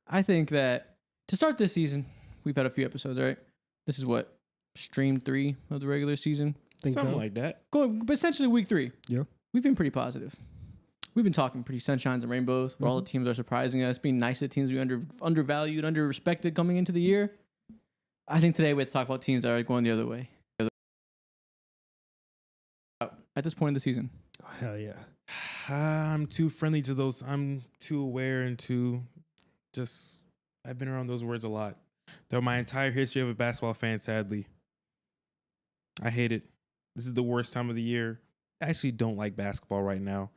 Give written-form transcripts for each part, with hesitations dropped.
I think that to start this season, we've had a few episodes, right? This is what, stream 3 of the regular season? Something like that. But essentially week 3. Yeah. We've been pretty positive. We've been talking pretty sunshines and rainbows, where all the teams are surprising us, being nice to teams we undervalued, under-respected coming into the year. I think today we have to talk about teams that are going the other way. At this point in the season. Oh, hell yeah. I'm too friendly to those. I'm too aware and too just, I've been around those words a lot. They're my entire history of a basketball fan, sadly. I hate it. This is the worst time of the year. I actually don't like basketball right now.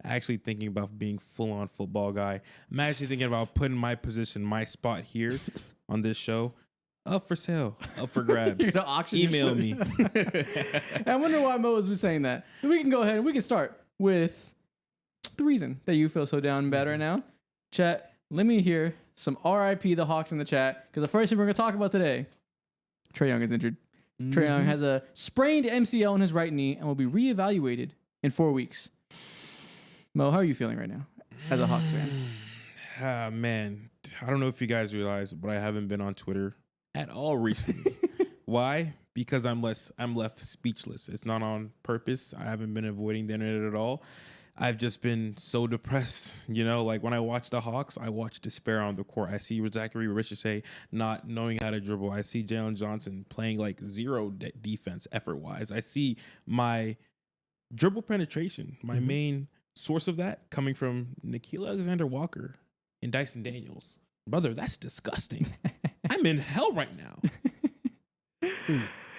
I'm actually thinking about being full-on football guy. I'm actually thinking about putting my position, my spot here on this show up for sale, up for grabs. You're gonna auction Email me. I wonder why Mo was saying that. We can go ahead and we can start with the reason that you feel so down and bad right now. Chat, let me hear some RIP the Hawks in the chat, because the first thing we're going to talk about today, Trae Young is injured. Trae Young has a sprained MCL in his right knee and will be reevaluated in 4 weeks. Mo, how are you feeling right now as a Hawks fan? Man, I don't know if you guys realize, but I haven't been on Twitter at all recently. Why? Because I'm left speechless. It's not on purpose. I haven't been avoiding the internet at all. I've just been so depressed. You know, like when I watch the Hawks, I watch despair on the court. I see Zachary Richardson not knowing how to dribble. I see Jalen Johnson playing like zero defense effort-wise. I see my dribble penetration, my main source of that, coming from Nickeil Alexander-Walker and Dyson Daniels. Brother, that's disgusting. I'm in hell right now.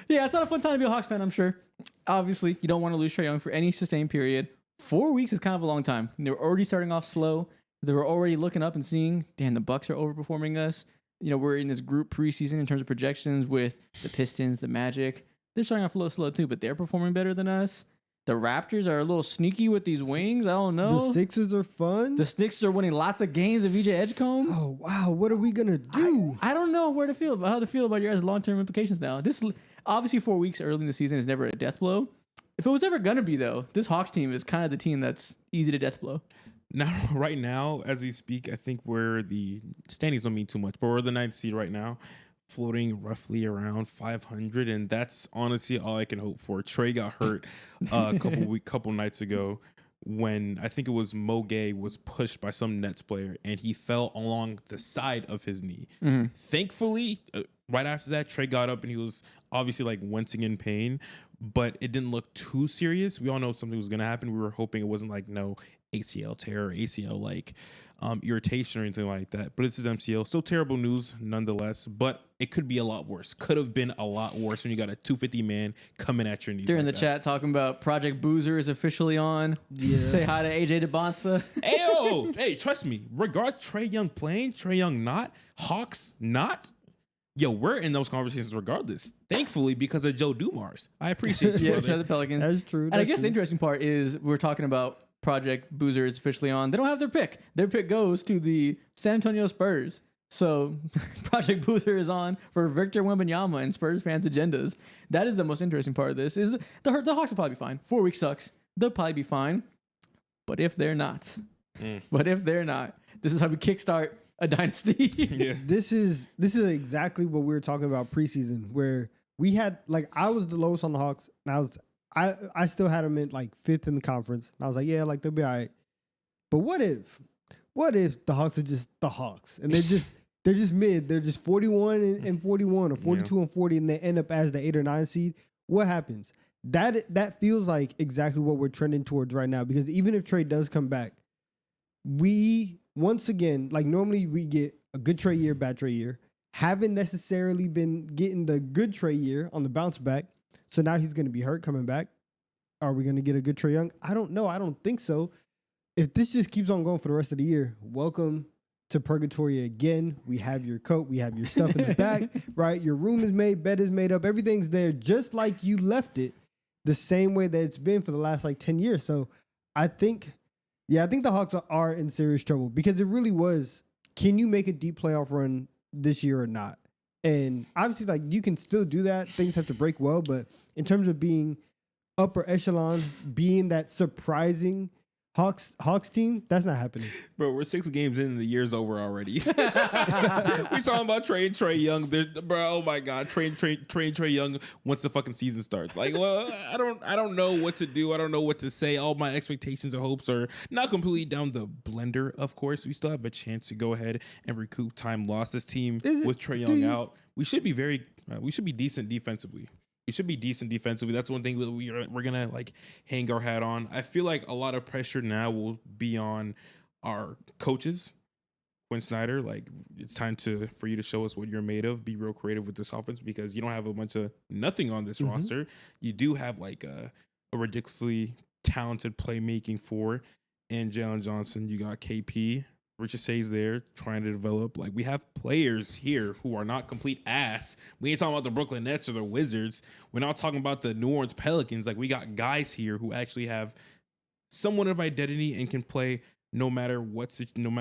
Yeah, it's not a fun time to be a Hawks fan, I'm sure. Obviously, you don't want to lose Trae Young for any sustained period. 4 weeks is kind of a long time. They were already starting off slow. They were already looking up and seeing, damn, the Bucks are overperforming us. You know, we're in this group preseason in terms of projections with the Pistons, the Magic. They're starting off a little slow too, but they're performing better than us. The Raptors are a little sneaky with these wings. I don't know. The Sixers are fun. The Sixers are winning lots of games of VJ Edgecombe. Oh, wow. What are we going to do? I don't know how to feel about your guys' long-term implications now. This, obviously 4 weeks early in the season is never a death blow. If it was ever going to be, though, this Hawks team is kind of the team that's easy to death blow. Now, right now, as we speak, I think we're the standings don't mean too much, but we're the 9th seed right now, floating roughly around 500, and that's honestly all I can hope for. Trae got hurt a couple nights ago when I think it was Mo Gay was pushed by some Nets player, and he fell along the side of his knee. Thankfully, right after that, Trae got up and he was obviously like wincing in pain, but it didn't look too serious. We all know something was going to happen. We were hoping it wasn't like no ACL tear or ACL like irritation or anything like that. But it's his MCL. Still terrible news nonetheless, but it could be a lot worse. Could have been a lot worse when you got a 250 man coming at your knees. They're in the chat talking about Project Boozer is officially on. Yeah. Say hi to AJ DeBonsa. Hey, trust me. Regard Trae Young playing, Trae Young not, Hawks not. Yo, we're in those conversations regardless. Thankfully, because of Joe Dumars. I appreciate you, brother. Yeah, the Pelicans. That's true. And I guess the interesting part is we're talking about Project Boozer is officially on. They don't have their pick. Their pick goes to the San Antonio Spurs. So Project Boozer is on for Victor Wembanyama and Spurs fans' agendas. That is the most interesting part of this. Is the Hawks will probably be fine. 4 weeks sucks. They'll probably be fine. But if they're not, this is how we kickstart a dynasty. Yeah. This is exactly what we were talking about preseason, where we had, like, I was the lowest on the Hawks, and I still had them in like 5th in the conference. And I was like, yeah, like they'll be all right. But what if the Hawks are just the Hawks and they're just mid, they're just 41 and 41 or 42 and 40, and they end up as the 8 or 9 seed? What happens? That feels like exactly what we're trending towards right now, because even if Trae does come back, we once again, like normally we get a good Trae year, bad Trae year. Haven't necessarily been getting the good Trae year on the bounce back. So now he's going to be hurt coming back. Are we going to get a good Trae Young? I don't know. I don't think so. If this just keeps on going for the rest of the year, welcome to purgatory again. We have your coat. We have your stuff in the back, right? Your room is made, bed is made up. Everything's there just like you left it, the same way that it's been for the last like 10 years. So I think the Hawks are in serious trouble, because it really was, can you make a deep playoff run this year or not? And obviously, like, you can still do that. Things have to break well, but in terms of being upper echelon, being that surprising Hawks team, that's not happening. Bro, we're 6 games in and the year's over already. We talking about Trey Young. Bro, oh my God. Trey Young once the fucking season starts. Like, well, I don't know what to do. I don't know what to say. All my expectations and hopes are not completely down the blender, of course. We still have a chance to go ahead and recoup time lost. This team with Trey Young out, we should be decent defensively. We should be decent defensively. That's one thing that we're gonna like hang our hat on. I feel like a lot of pressure now will be on our coaches. Quinn Snyder, like it's time for you to show us what you're made of. Be real creative with this offense because you don't have a bunch of nothing on this roster. You do have like a ridiculously talented playmaking four in Jalen Johnson. You got KP. Richard Shay's there trying to develop. Like, we have players here who are not complete ass. We ain't talking about the Brooklyn Nets or the Wizards. We're not talking about the New Orleans Pelicans. Like, we got guys here who actually have somewhat of identity and can play no matter what situation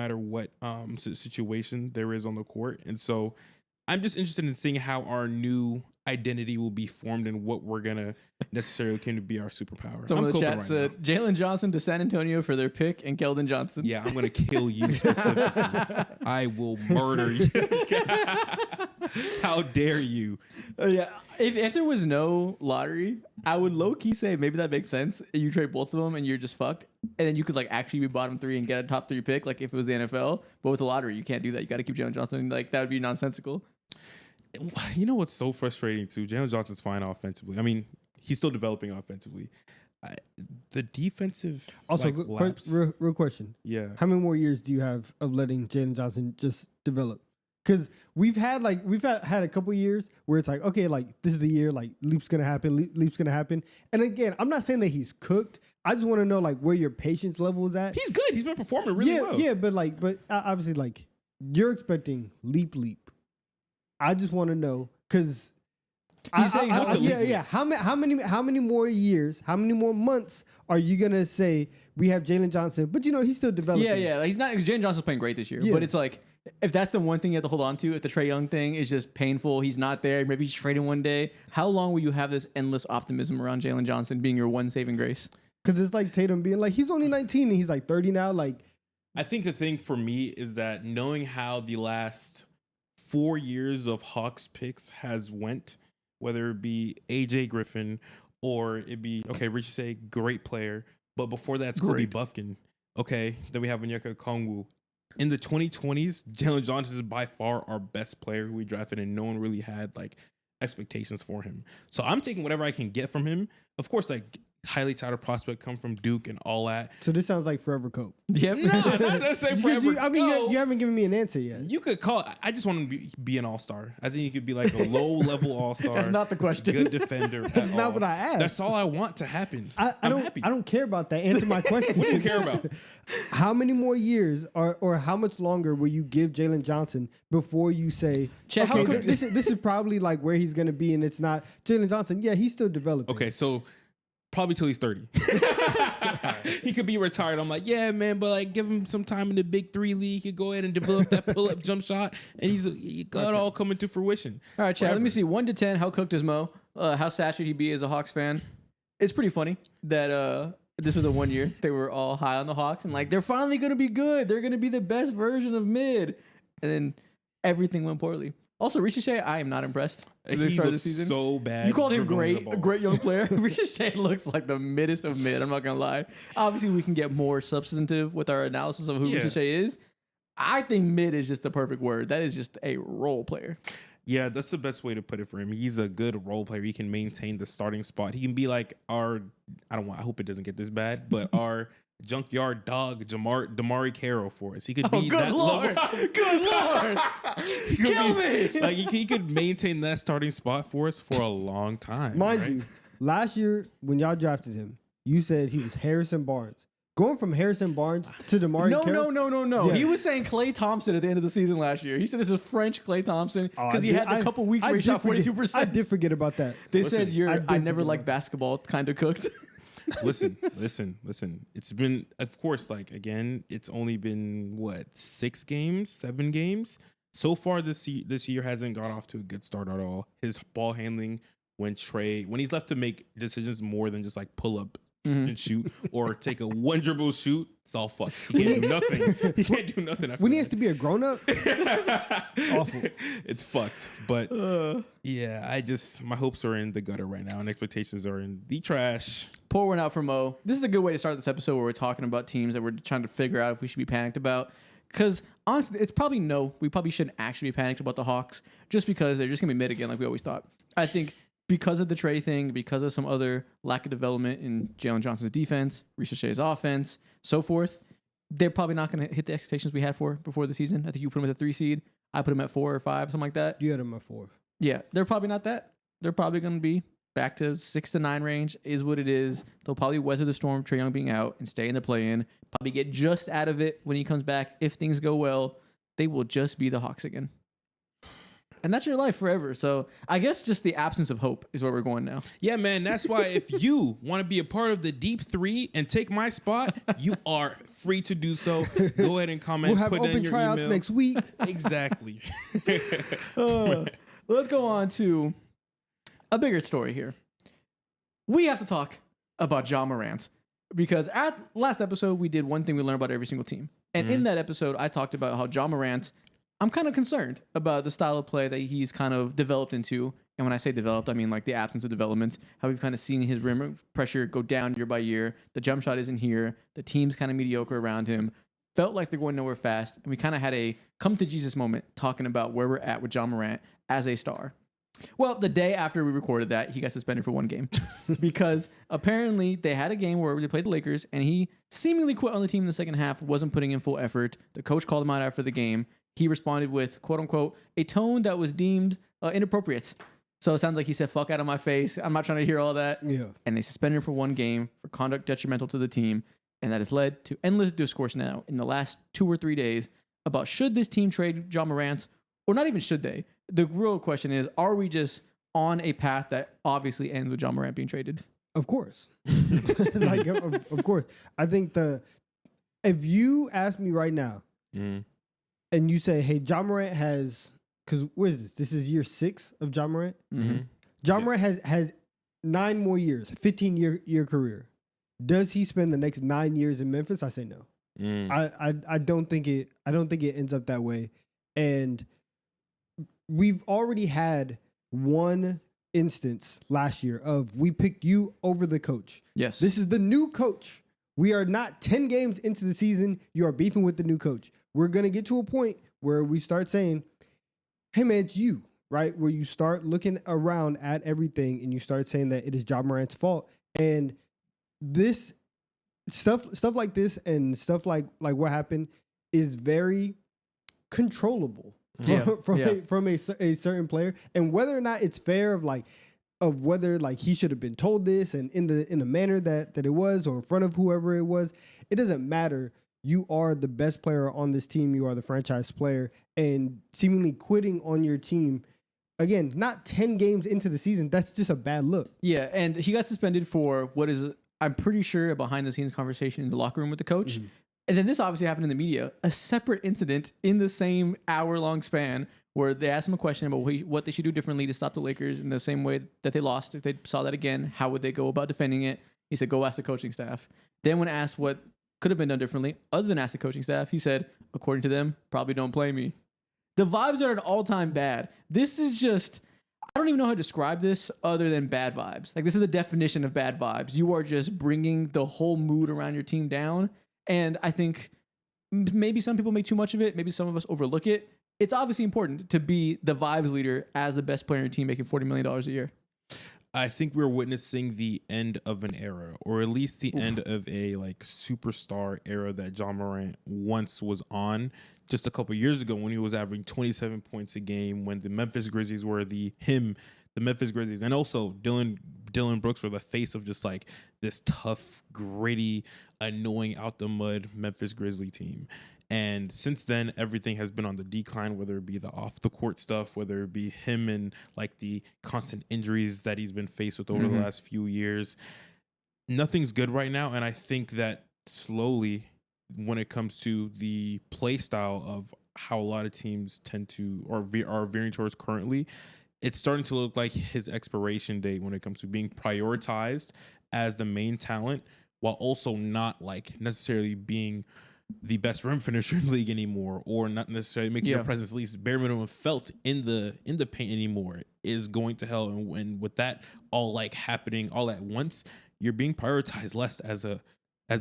there is on the court. And so I'm just interested in seeing how our new identity will be formed and what we're gonna necessarily can be our superpower. Some of the chat said Jalen Johnson to San Antonio for their pick and Keldon Johnson. Yeah, I'm gonna kill you specifically. I will murder you. How dare you? Yeah, if there was no lottery, I would low key say maybe that makes sense. You trade both of them and you're just fucked, and then you could like actually be bottom 3 and get a top 3 pick, like if it was the NFL. But with the lottery, you can't do that. You got to keep Jalen Johnson. Like that would be nonsensical. You know what's so frustrating too? Jalen Johnson's fine offensively. I mean, he's still developing offensively. The defensive also real question. Yeah. How many more years do you have of letting Jalen Johnson just develop? Because we've had a couple years where it's like, okay, like this is the year, like leap's gonna happen. And again, I'm not saying that he's cooked. I just want to know like where your patience level is at. He's good. He's been performing really well. Yeah, but obviously like you're expecting leap. I just want to know because How many more years? How many more months are you gonna say we have Jalen Johnson? But he's still developing. Yeah. Like, he's not. Jalen Johnson's playing great this year, but it's like if that's the one thing you have to hold on to, if the Trae Young thing is just painful, he's not there. Maybe he's traded one day. How long will you have this endless optimism around Jalen Johnson being your one saving grace? Because it's like Tatum being like he's only 19 and he's like 30 now. Like I think the thing for me is that knowing how the last 4 years of Hawks picks has went, whether it be AJ Griffin or it be Richard Shea, great player, but before that, it's Kobe Buffkin. Okay, then we have Onyeka Okongwu. In the 2020s, Jalen Johnson is by far our best player who we drafted, and no one really had like expectations for him. So I'm taking whatever I can get from him. Of course, like highly touted prospect come from Duke and all that. So this sounds like Forever Cope. Yep. No, not necessarily Forever Cope. You haven't given me an answer yet. You could call. I just want him to be an all-star. I think he could be like a low-level all-star. That's not the question. Good defender. That's not what I asked. That's all I want to happen. I'm happy. I don't care about that. Answer my question. What do you care about? How many more years or how much longer will you give Jalen Johnson before you say, this is probably like where he's going to be, and it's not Jalen Johnson. Yeah, he's still developing. Okay, so probably till he's 30. He could be retired. I'm like, yeah, man, but like give him some time in the Big 3 league. He could go ahead and develop that pull-up jump shot, and he got all coming to fruition. All right, Chad, let me see. 1 to 10, how cooked is Mo? How sad should he be as a Hawks fan? It's pretty funny that this was the 1 year they were all high on the Hawks, and like they're finally going to be good. They're going to be the best version of mid. And then everything went poorly. Also, Richard Shea, I am not impressed. At the start of the season, so bad. You called him a great young player. Richard Shea looks like the middest of mid. I'm not gonna lie. Obviously, we can get more substantive with our analysis of who Richard Shea is. I think mid is just the perfect word. That is just a role player. Yeah, that's the best way to put it for him. He's a good role player. He can maintain the starting spot. He can be like I hope it doesn't get this bad, but our junkyard dog, Damari Carroll for us. He could be that Lord. Good Lord. Kill me. Like he could maintain that starting spot for us for a long time. Mind you, last year when y'all drafted him, you said he was Harrison Barnes. Going from Harrison Barnes to Damari Carroll? No. Yeah. He was saying Klay Thompson at the end of the season last year. He said this is French Klay Thompson because he had a couple weeks where he shot 42%. I did forget about that. They said I never liked basketball kind of cooked. Listen. It's been, of course, like, again, it's only been, 6 games, 7 games? So far this year hasn't got off to a good start at all. His ball handling when he's left to make decisions more than just, like, pull up and shoot, or take a one dribble shoot. It's all fucked. He can't do nothing. He can't do nothing. When he has to be a grown up, it's awful. It's fucked. But yeah, my hopes are in the gutter right now, and expectations are in the trash. Pour one out for Mo. This is a good way to start this episode where we're talking about teams that we're trying to figure out if we should be panicked about. Because honestly, it's probably no. We probably shouldn't actually be panicked about the Hawks just because they're just going to be mid again like we always thought. I think because of the trade thing, because of some other lack of development in Jalen Johnson's defense, Ricochet's offense, so forth, they're probably not going to hit the expectations we had for before the season. I think you put them at a 3 seed. I put them at 4 or 5, something like that. You had him at 4. Yeah, they're probably not that. They're probably going to be back to 6 to 9 range is what it is. They'll probably weather the storm, Trae Young being out, and stay in the play-in. Probably get just out of it when he comes back. If things go well, they will just be the Hawks again. And that's your life forever. So I guess just the absence of hope is where we're going now. Yeah, man. That's why if you want to be a part of the Deep 3 and take my spot, you are free to do so. Go ahead and comment. We'll have put in open your tryouts email. next week. Exactly. Let's go on to a bigger story here. We have to talk about Ja Morant because at last episode, we did one thing we learned about every single team. And in that episode, I talked about how Ja Morant, I'm kind of concerned about the style of play that he's kind of developed into. And when I say developed, I mean like the absence of developments, how we've kind of seen his rim pressure go down year by year. The jump shot isn't here. The team's kind of mediocre around him. Felt like they're going nowhere fast. And we kind of had a come to Jesus moment talking about where we're at with Ja Morant as a star. Well, the day after we recorded that, he got suspended for 1 game because apparently they had a game where they played the Lakers and he seemingly quit on the team in the second half, wasn't putting in full effort. The coach called him out after the game. He responded with, quote unquote, a tone that was deemed inappropriate. So it sounds like he said, fuck out of my face. I'm not trying to hear all that. Yeah. And they suspended him for 1 game for conduct detrimental to the team. And that has led to endless discourse now in the last 2 or 3 days about should this team trade Ja Morant or not even should they? The real question is, are we just on a path that obviously ends with Ja Morant being traded? Of course. Like, of course. I think if you ask me right now and you say, hey, Ja Morant has, because what is this? This is year 6 of Ja Morant. Ja Morant has 9 more years, 15-year career. Does he spend the next 9 years in Memphis? I say no. I don't think it ends up that way. And we've already had one instance last year of we picked you over the coach. Yes. This is the new coach. We are not 10 games into the season. You are beefing with the new coach. We're going to get to a point where we start saying, hey, man, it's you, right? Where you start looking around at everything and you start saying that it is Ja Morant's fault. And this stuff like this and stuff like what happened is very controllable from a certain player. And whether or not it's fair of whether he should have been told this and in the manner that it was or in front of whoever it was, it doesn't matter. You are the best player on this team. You are the franchise player, and seemingly quitting on your team, again, not 10 games into the season, that's just a bad look. Yeah, and he got suspended for what is, I'm pretty sure, a behind-the-scenes conversation in the locker room with the coach. Mm-hmm. And then this obviously happened in the media, a separate incident in the same hour-long span where they asked him a question about what they should do differently to stop the Lakers in the same way that they lost. If they saw that again, how would they go about defending it? He said, go ask the coaching staff. Then when asked what could have been done differently, other than ask the coaching staff, he said, according to them, probably don't play me. The vibes are at an all-time bad. This is just, I don't even know how to describe this other than bad vibes. Like, this is the definition of bad vibes. You are just bringing the whole mood around your team down. And I think maybe some people make too much of it. Maybe some of us overlook it. It's obviously important to be the vibes leader as the best player in your team making $40 million a year. I think we're witnessing the end of an era, or at least the end of a superstar era that Ja Morant once was on. Just a couple years ago, when he was averaging 27 points a game, when the Memphis Grizzlies were the Memphis Grizzlies, and also Dylan Brooks were the face of just this tough, gritty, annoying out the mud Memphis Grizzly team. And since then, everything has been on the decline, whether it be the off the court stuff, whether it be him and the constant injuries that he's been faced with over the last few years. Nothing's good right now. And I think that slowly, when it comes to the play style of how a lot of teams tend to or are veering towards currently, it's starting to look like his expiration date when it comes to being prioritized as the main talent while also not like necessarily being the best rim finisher in the league anymore, or not necessarily making your presence at least bare minimum felt in the paint anymore is going to hell. And with that all like happening all at once, you're being prioritized less as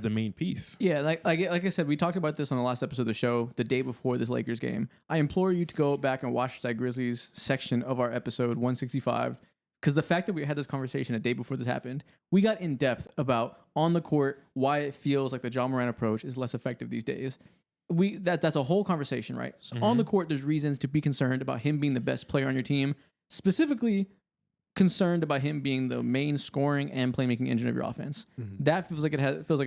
the main piece. Yeah, like I said, we talked about this on the last episode of the show, the day before this Lakers game. I implore you to go back and watch that Grizzlies section of our episode 165, because the fact that we had this conversation a day before this happened, we got in depth about on the court why it feels like the John Morant approach is less effective these days. That's a whole conversation, right? So on the court, there's reasons to be concerned about him being the best player on your team, specifically concerned about him being the main scoring and playmaking engine of your offense. That feels like it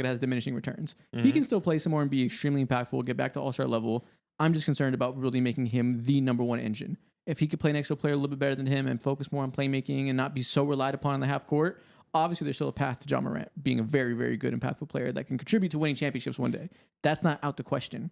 has diminishing returns. He can still play some more and be extremely impactful, get back to all-star level. I'm just concerned about really making him the number one engine. If he could play next to a player a little bit better than him and focus more on playmaking and not be so relied upon in the half court, obviously there's still a path to John Morant being a very, very good, impactful player that can contribute to winning championships one day. That's not out the question.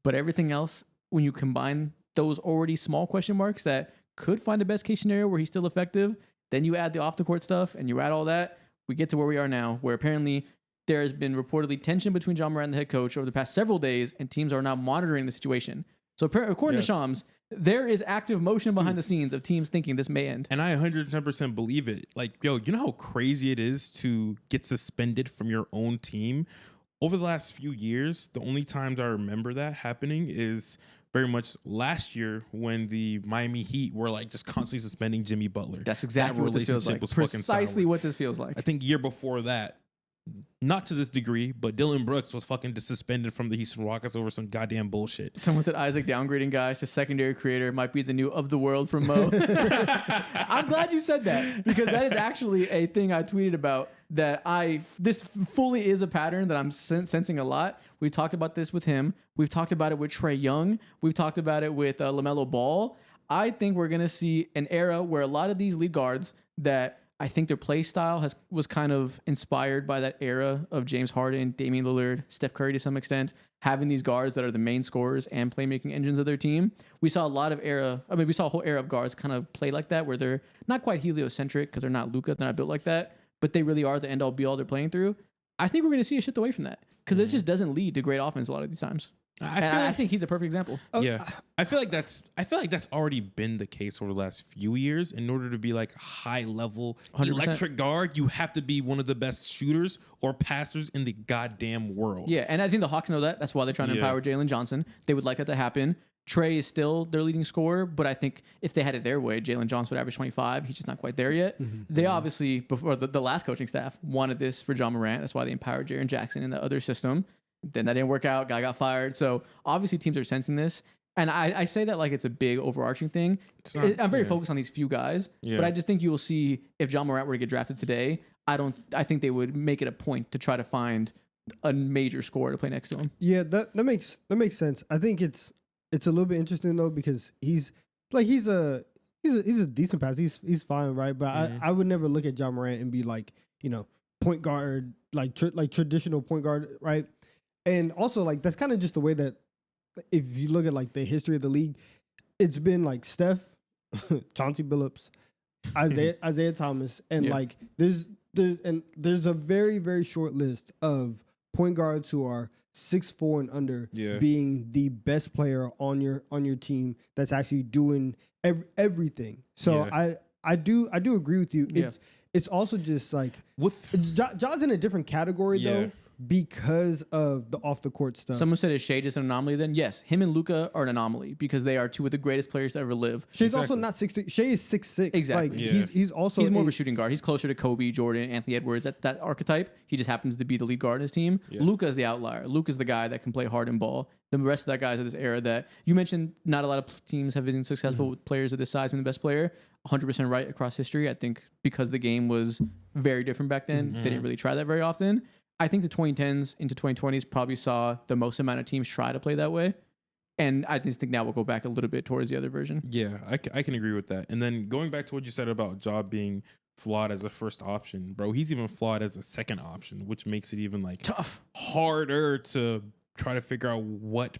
But everything else, when you combine those already small question marks that could find a best case scenario where he's still effective, then you add the off the court stuff and you add all that, we get to where we are now, where apparently there has been reportedly tension between John Morant and the head coach over the past several days, and teams are now monitoring the situation. So according to Shams, there is active motion behind the scenes of teams thinking this may end. And I 110% believe it. Like, yo, you know how crazy it is to get suspended from your own team? Over the last few years, the only times I remember that happening is very much last year when the Miami Heat were like just constantly suspending Jimmy Butler. That's exactly what this feels like. Precisely what this feels like. I think year before that, not to this degree, but Dylan Brooks was fucking just suspended from the Houston Rockets over some goddamn bullshit. Someone said Isaac downgrading guys to secondary creator might be the new of the world from Mo. I'm glad you said that, because that is actually a thing I tweeted about that this fully is a pattern that I'm sensing a lot. We've talked about this with him. We've talked about it with Trae Young. We've talked about it with LaMelo Ball. I think we're going to see an era where a lot of these lead guards that I think their play style was kind of inspired by that era of James Harden, Damian Lillard, Steph Curry to some extent, having these guards that are the main scorers and playmaking engines of their team. We saw a whole era of guards kind of play like that, where they're not quite heliocentric because they're not Luka, they're not built like that, but they really are the end-all be-all they're playing through. I think we're going to see a shift away from that, because it just doesn't lead to great offense a lot of these times. I think he's a perfect example. Yeah, I feel like that's already been the case over the last few years. In order to be like a high level 100%. Electric guard, you have to be one of the best shooters or passers in the goddamn world. Yeah, and I think the Hawks know that. That's why they're trying to empower Jalen Johnson. They would like that to happen. Trae is still their leading scorer, but I think if they had it their way, Jalen Johnson would average 25. He's just not quite there yet. They obviously, before the last coaching staff, wanted this for John Morant. That's why they empowered Jaren Jackson in the other system. Then that didn't work out. Guy got fired. So obviously teams are sensing this. And I say that like it's a big overarching thing. I'm very focused on these few guys, but I just think you will see if John Morant were to get drafted today, I think they would make it a point to try to find a major scorer to play next to him. Yeah, that makes sense. I think it's a little bit interesting though, because he's a decent passer. He's fine, right? But I would never look at John Morant and be like, point guard, like traditional point guard, right? And also, like, that's kind of just the way that, if you look at like the history of the league, it's been like Steph, Chauncey Billups, Isaiah Thomas, and like there's a very, very short list of point guards who are 6'4" and under being the best player on your team that's actually doing everything. So I do agree with you. It's also just like Ja's in a different category though, because of the off the court stuff. Someone said, is Shea just an anomaly then? Yes, him and Luka are an anomaly because they are two of the greatest players to ever live. Shea's also not 6'3". Shea is 6'6". Exactly. Like, he's more of a shooting guard. He's closer to Kobe, Jordan, Anthony Edwards, that archetype. He just happens to be the lead guard in his team. Luka is the outlier. Luka's the guy that can play hard and ball. The rest of that guys of this era that you mentioned, not a lot of teams have been successful with players of this size and the best player. 100% right across history. I think because the game was very different back then, they didn't really try that very often. I think the 2010s into 2020s probably saw the most amount of teams try to play that way. And I just think now we'll go back a little bit towards the other version. Yeah, I can agree with that. And then going back to what you said about Ja being flawed as a first option, bro, he's even flawed as a second option, which makes it even like tough, harder to try to figure out what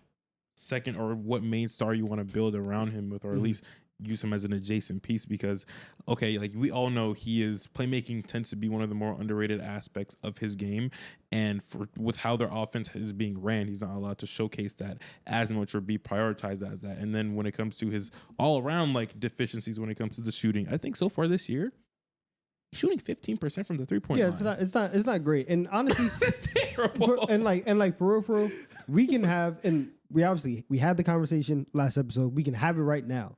second or what main star you want to build around him with, or at least use him as an adjacent piece because, okay, like we all know playmaking tends to be one of the more underrated aspects of his game. And with how their offense is being ran, he's not allowed to showcase that as much or be prioritized as that. And then when it comes to his all around like deficiencies, when it comes to the shooting, I think so far this year, shooting 15% from the 3-point line. Yeah, it's not great. And honestly, it's terrible. For real, we can have, and we had the conversation last episode. We can have it right now.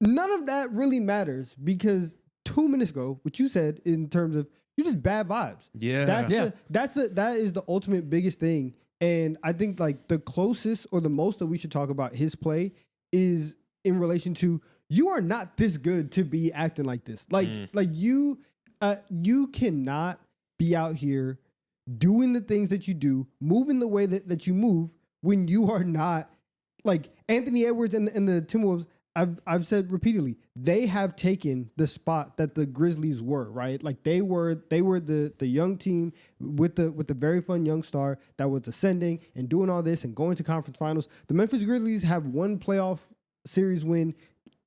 None of that really matters because 2 minutes ago, what you said in terms of you're just bad vibes. Yeah, that is the ultimate biggest thing. And I think like the closest or the most that we should talk about his play is in relation to you are not this good to be acting like this. Like you cannot be out here doing the things that you do, moving the way that you move when you are not like Anthony Edwards and the Timberwolves. I've said repeatedly, they have taken the spot that the Grizzlies were, right? Like they were the young team with the very fun young star that was ascending and doing all this and going to conference finals. The Memphis Grizzlies have one playoff series win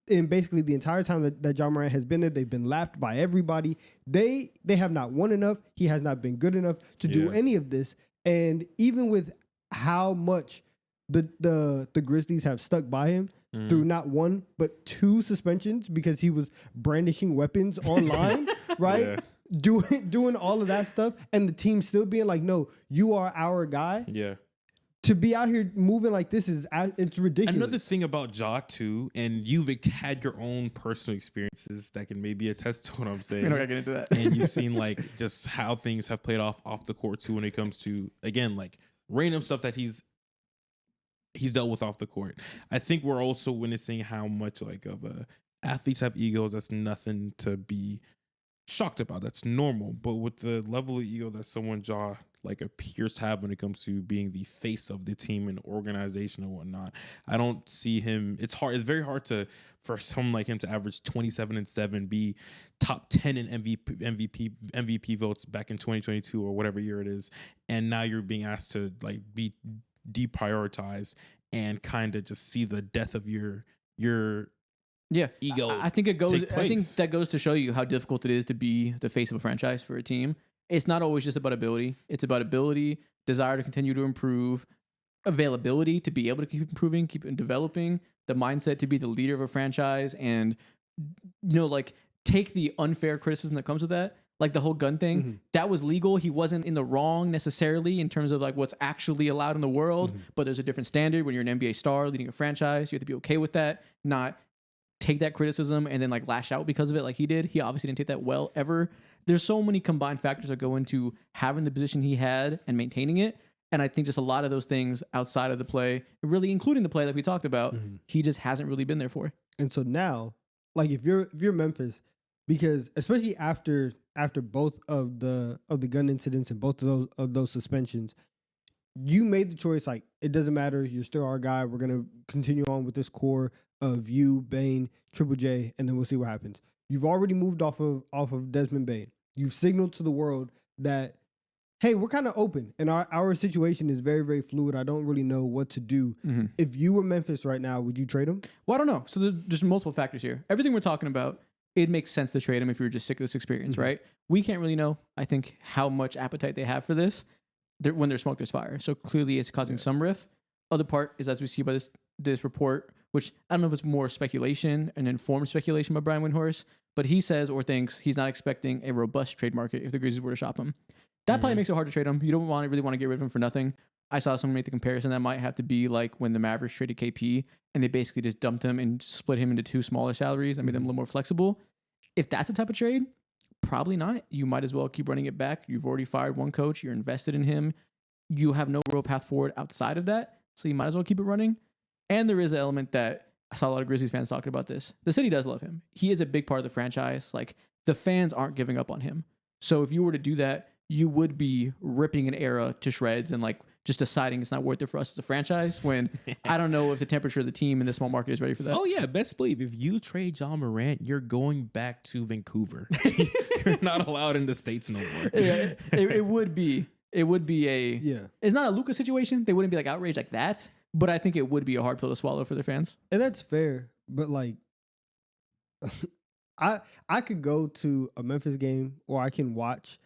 in basically the entire time that Ja Morant has been there. They've been lapped by everybody. They have not won enough. He has not been good enough to do any of this. And even with how much the Grizzlies have stuck by him through not one but 2 suspensions because he was brandishing weapons online, right? Yeah. Doing all of that stuff, and the team still being like, "No, you are our guy." Yeah. To be out here moving like this it's ridiculous. Another thing about Ja too, and you've had your own personal experiences that can maybe attest to what I'm saying. We're not gonna get into that. And you've seen like just how things have played off the court too when it comes to, again, like random stuff that he's dealt with off the court. I think we're also witnessing how much like of athletes have egos. That's nothing to be shocked about. That's normal. But with the level of ego that someone Ja like appears to have when it comes to being the face of the team and organization and whatnot, I don't see him. It's very hard for someone like him to average 27 and 7, be top 10 in MVP votes back in 2022 or whatever year it is, and now you're being asked to like be deprioritized and kind of just see the death of your ego. I think that goes to show you how difficult it is to be the face of a franchise for a team. It's not always just about ability. It's about ability, desire to continue to improve, availability to be able to keep improving, keep developing, the mindset to be the leader of a franchise, and like take the unfair criticism that comes with that. Like the whole gun thing, that was legal. He wasn't in the wrong necessarily in terms of like what's actually allowed in the world, but there's a different standard when you're an NBA star leading a franchise. You have to be okay with that, not take that criticism and then like lash out because of it like he did. He obviously didn't take that well ever. There's so many combined factors that go into having the position he had and maintaining it. And I think just a lot of those things outside of the play, really including the play that we talked about, he just hasn't really been there for. And so now, like if you're Memphis, because especially after both of the gun incidents and both of those suspensions, you made the choice like it doesn't matter, you're still our guy. We're gonna continue on with this core of you, Bane, Triple J, and then we'll see what happens. You've already moved off of Desmond Bane. You've signaled to the world that, hey, we're kind of open and our situation is very, very fluid. I don't really know what to do. If you were Memphis right now, would you trade him? Well, I don't know. So there's multiple factors here. Everything we're talking about, it makes sense to trade him if you're just sick of this experience, right? We can't really know, I think, how much appetite they have for this. When there's smoke, there's fire. So clearly it's causing some rift. Other part is, as we see by this report, which I don't know if it's more speculation, an informed speculation by Brian Windhorst, but he says or thinks he's not expecting a robust trade market if the Grizzlies were to shop him. That probably makes it hard to trade him. You don't really want to get rid of him for nothing. I saw someone make the comparison that might have to be like when the Mavericks traded KP and they basically just dumped him and split him into 2 smaller salaries and made them a little more flexible. If that's the type of trade, probably not. You might as well keep running it back. You've already fired one coach. You're invested in him. You have no real path forward outside of that. So you might as well keep it running. And there is an element that I saw a lot of Grizzlies fans talking about this. The city does love him. He is a big part of the franchise. Like the fans aren't giving up on him. So if you were to do that, you would be ripping an era to shreds and like just deciding it's not worth it for us as a franchise when I don't know if the temperature of the team in this small market is ready for that. Oh yeah, best believe if you trade Ja Morant, you're going back to Vancouver. You're not allowed in the States no more. Yeah, it would be. It would be it's not a Luka situation. They wouldn't be like outraged like that, but I think it would be a hard pill to swallow for their fans. And that's fair. but like, I could go to a Memphis game, or I can watch.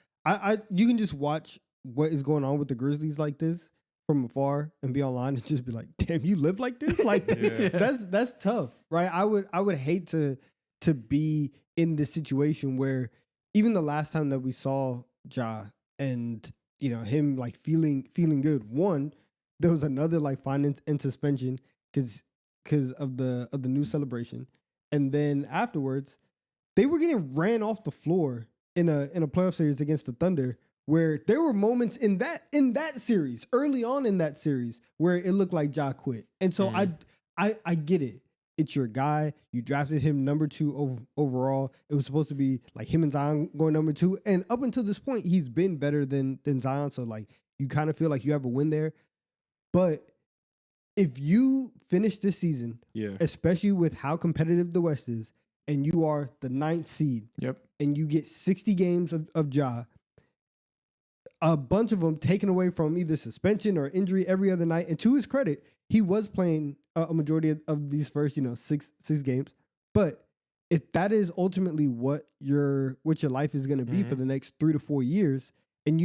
You can just watch what is going on with the Grizzlies like this from afar and be online and just be like, damn, you live like this? Like that's tough, right? I would hate to be in this situation where even the last time that we saw Ja and him like feeling good. One, there was another like fine in suspension because of the new celebration, and then afterwards they were getting ran off the floor in a playoff series against the Thunder, where there were moments in that series, early on in that series, where it looked like Ja quit. And so I get it. It's your guy. You drafted him number 2 overall. It was supposed to be like him and Zion going number 2. And up until this point, he's been better than Zion. So like you kind of feel like you have a win there. But if you finish this season, especially with how competitive the West is, and you are the 9th seed, and you get 60 games of Ja, a bunch of them taken away from either suspension or injury every other night. And to his credit, he was playing a majority of these first, 6 games. But if that is ultimately what your life is going to be for the next 3 to 4 years, and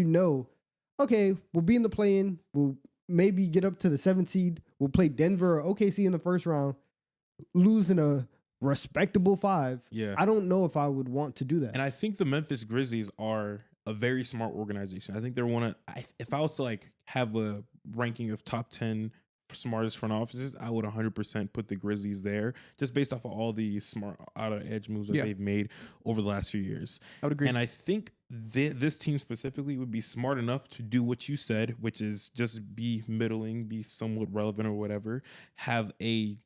okay, we'll be in the play-in, we'll maybe get up to the 7th seed, we'll play Denver or OKC in the first round, lose in a respectable 5. I don't know if I would want to do that. And I think the Memphis Grizzlies are a very smart organization. I think they're one of, if I was to like have a ranking of top 10 smartest front offices, I would 100% put the Grizzlies there, just based off of all the smart out of edge moves that they've made over the last few years. I would agree. And I think this team specifically would be smart enough to do what you said, which is just be middling, be somewhat relevant or whatever, have a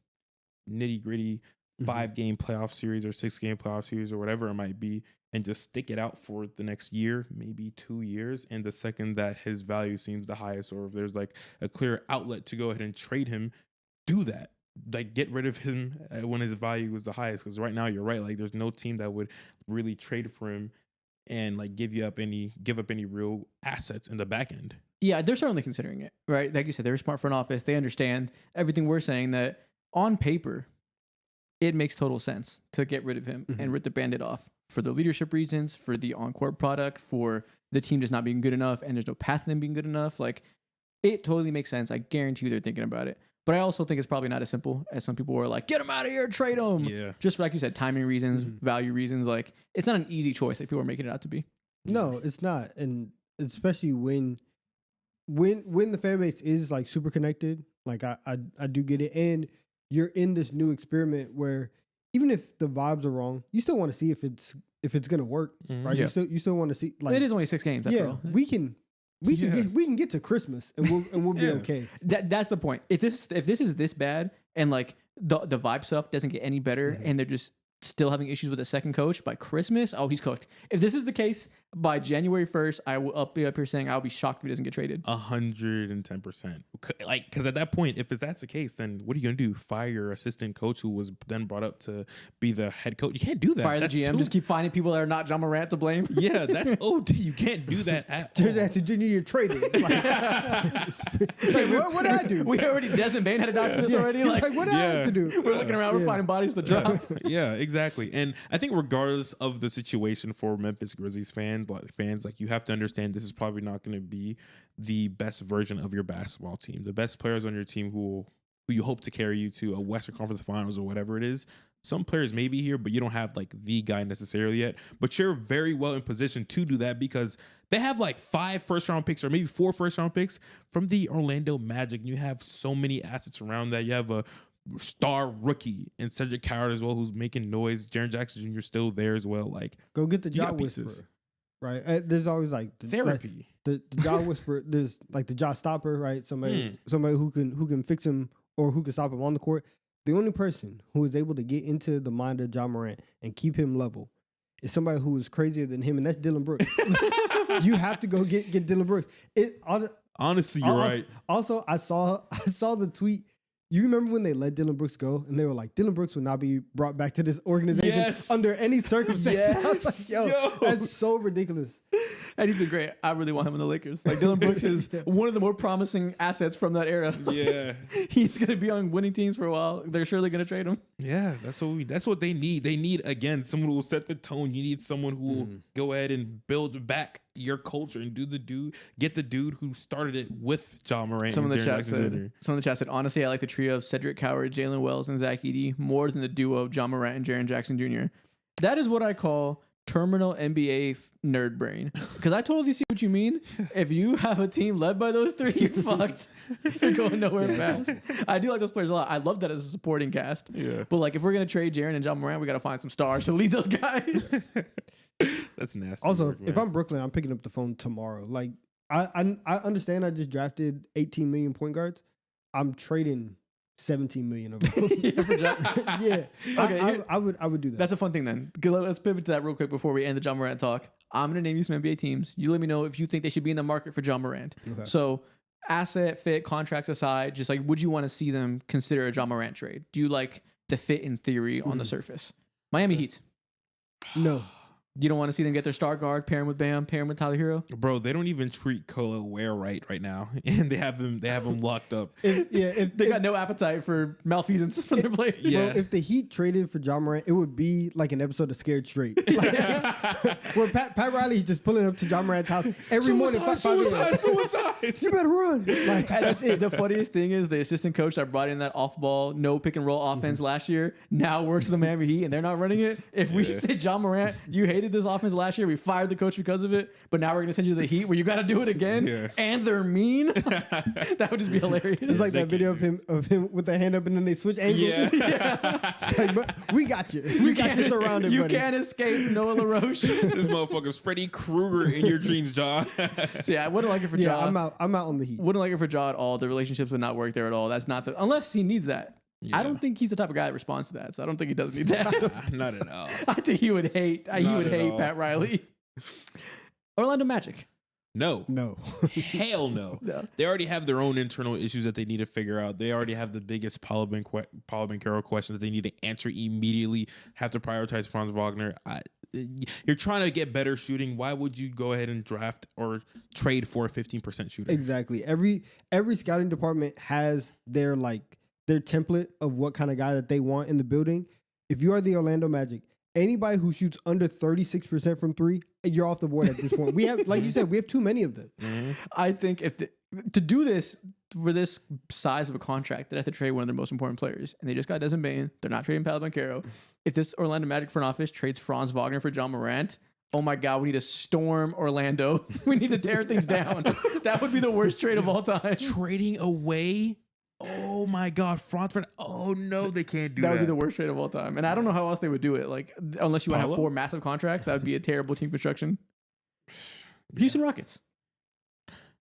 nitty gritty 5-game playoff series or 6-game playoff series or whatever it might be, and just stick it out for the next year, maybe 2 years. And the second that his value seems the highest, or if there's like a clear outlet to go ahead and trade him, do that. Like get rid of him when his value is the highest. Because right now you're right. Like there's no team that would really trade for him and like give up any real assets in the back end. Yeah, they're certainly considering it, right? Like you said, they're a smart front office. They understand everything we're saying, that on paper, it makes total sense to get rid of him and rip the Band-Aid off for the leadership reasons, for the on-court product, for the team just not being good enough, and there's no path to them being good enough. Like, it totally makes sense. I guarantee you they're thinking about it. But I also think it's probably not as simple as some people were like, get him out of here, trade him. Yeah. Just for, like you said, timing reasons, value reasons. Like, it's not an easy choice like people are making it out to be. No, it's not. And especially when the fan base is like super connected, like I do get it. And you're in this new experiment where even if the vibes are wrong, you still want to see if it's gonna work, right? Yeah. You still want to see, like, it is only 6 games. After all. we can get to Christmas and we'll be okay. That's the point. If this is this bad and like the vibe stuff doesn't get any better and they're just still having issues with the second coach by Christmas, he's cooked. If this is the case by January 1st, I will be up here saying I'll be shocked if he doesn't get traded. 110%. Like, because at that point, if that's the case, then what are you gonna do? Fire your assistant coach who was then brought up to be the head coach? You can't do that. Fire the GM. Just keep finding people that are not John Morant to blame. Yeah, that's OD. You can't do that at all. Turns out Junior, you're traded. It's like, what did I do? We already, Desmond Bain had to die for this already. Like, what did I have to do? We're looking around. We're finding bodies to drop. Yeah, exactly. And I think regardless of the situation for Memphis Grizzlies fans, like you have to understand this is probably not going to be the best version of your basketball team. The best players on your team who you hope to carry you to a Western Conference Finals or whatever it is. Some players may be here, but you don't have like the guy necessarily yet. But you're very well in position to do that because they have like 5 first-round picks or maybe 4 first-round picks from the Orlando Magic. And you have so many assets around that. You have a star rookie and Cedric Howard as well, who's making noise. Jaren Jackson Jr. still there as well. Like, go get the Ja Whisperer, right? There's always like therapy. Like, the Ja Whisperer. There's like the Ja Stopper, right? Somebody who can fix him or who can stop him on the court. The only person who is able to get into the mind of Ja Morant and keep him level is somebody who is crazier than him, and that's Dillon Brooks. You have to go get Dillon Brooks. Honestly, you're right. Also, I saw the tweet. You remember when they let Dillon Brooks go and they were like, Dillon Brooks will not be brought back to this organization under any circumstances. I was like, yo, that's so ridiculous. And he's been great. I really want him in the Lakers. Like Dylan Brooks is one of the more promising assets from that era. Yeah. He's gonna be on winning teams for a while. They're surely gonna trade him. Yeah, that's what they need. They need, again, someone who will set the tone. You need someone who will go ahead and build back your culture and get the dude who started it with John Morant. Some and of the Jaren chat Jackson said, honestly, I like the trio of Cedric Coward, Jalen Wells, and Zach Edey more than the duo of John Morant and Jaren Jackson Jr. That is what I call terminal NBA nerd brain. Because I totally see what you mean. If you have a team led by those three, you're fucked. You're going nowhere fast. I do like those players a lot. I love that as a supporting cast. Yeah. But like, if we're gonna trade Jaren and John Morant, we gotta find some stars to lead those guys. That's nasty. Also, work, if man. I'm Brooklyn, I'm picking up the phone tomorrow. Like I understand I just drafted 18 million point guards. I'm trading 17 million of them. Yeah. Okay, I would do that. That's a fun thing then. Let's pivot to that real quick before we end the John Morant talk. I'm going to name you some NBA teams. You let me know if you think they should be in the market for John Morant. Okay. So asset, fit, contracts aside, just like, would you want to see them consider a John Morant trade? Do you like the fit in theory on the surface? Miami Heat. No. You don't want to see them get their star guard, pair him with Bam, pair him with Tyler Hero? Bro, they don't even treat Kola Ware right now, and they have him locked up. If They got no appetite for malfeasance from their players. Yeah. Bro, if the Heat traded for John Morant, it would be like an episode of Scared Straight. Like, where Pat Riley's just pulling up to John Morant's house every morning. 5 a.m. Suicide. You better run. Like, that's it. The funniest thing is the assistant coach that brought in that off-ball, no pick and roll offense last year now works for the Miami Heat, and they're not running it. If we say John Morant, you hated this offense last year, we fired the coach because of it, but now we're going to send you to the Heat where you got to do it again, and they're mean. That would just be hilarious. It's like that video of him with the hand up and then they switch angles. Yeah. It's like, but we got you. We got you surrounded, You buddy. can't escape Noah LaRoche. This motherfucker's Freddy Krueger in your dreams, John. So yeah, I wouldn't like it for Yeah, Ja. I'm out on the Heat. Wouldn't like it for Ja at all. The relationships would not work there at all. That's not the unless he needs that. Yeah. I don't think he's the type of guy that responds to that, so I don't think he does need that. Not at all. I think he would hate. He Not would at hate all. Pat Riley. Orlando Magic. No. Hell no. No. They already have their own internal issues that they need to figure out. They already have the biggest Paolo Banchero question that they need to answer immediately. Have to prioritize Franz Wagner. You're trying to get better shooting. Why would you go ahead and draft or trade for a 15% shooter? Exactly. Every scouting department has their template of what kind of guy that they want in the building. If you are the Orlando Magic, anybody who shoots under 36% from three, you're off the board at this point. We have, like you said, we have too many of them. Mm-hmm. I think to do this for this size of a contract, they have to trade one of their most important players, and they just got Desmond Bane. They're not trading Paolo Banchero. If this Orlando Magic front office trades Franz Wagner for John Morant, oh my God, we need to storm Orlando. We need to tear things down. That would be the worst trade of all time. Trading away. Oh my God, Franz. Oh no, they can't do that. That would be the worst trade of all time. And I don't know how else they would do it. Like, unless you want to have Paolo? 4 massive contracts, that would be a terrible team construction. Houston Rockets.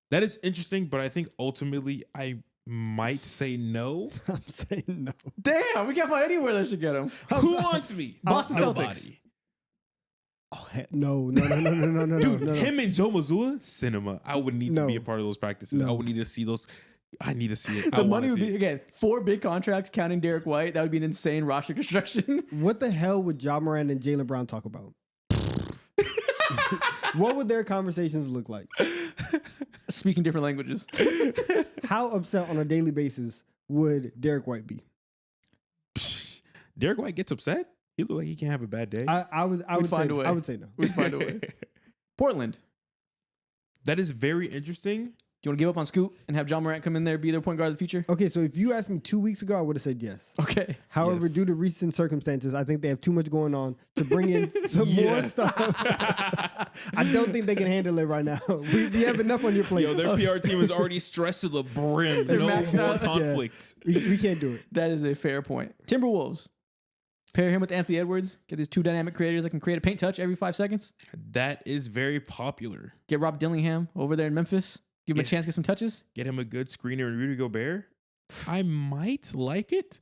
That is interesting, but I think ultimately I might say no. I'm saying no. Damn, we can't find anywhere that should get him. Who wants me? Boston Nobody. Celtics. Oh, no. Dude, No. him and Joe Mazzulla, cinema. I would need to No. be a part of those practices. No. I would need to see those. I need to see it. The money would be, again, 4 big contracts counting Derek White. That would be an insane roster construction. What the hell would Ja Morant and Jaylen Brown talk about? What would their conversations look like? Speaking different languages. How upset on a daily basis would Derek White be? Derek White gets upset. He look like he can't have a bad day. I would find say a way. I would say no. We'd find a way. Portland. That is very interesting. Do you want to give up on Scoot and have John Morant come in there, be their point guard of the future? Okay, so if you asked me 2 weeks ago, I would have said yes. Okay. However, Yes. due to recent circumstances, I think they have too much going on to bring in some more stuff. I don't think they can handle it right now. We have enough on your plate. Yo, their PR team is already stressed to the brim. They're No maxed more out. conflict. we can't do it. That is a fair point. Timberwolves. Pair him with Anthony Edwards. Get these 2 dynamic creators that can create a paint touch every 5 seconds. That is very popular. Get Rob Dillingham over there in Memphis. Give him a chance to get some touches. Get him a good screener and Rudy Gobert. I might like it,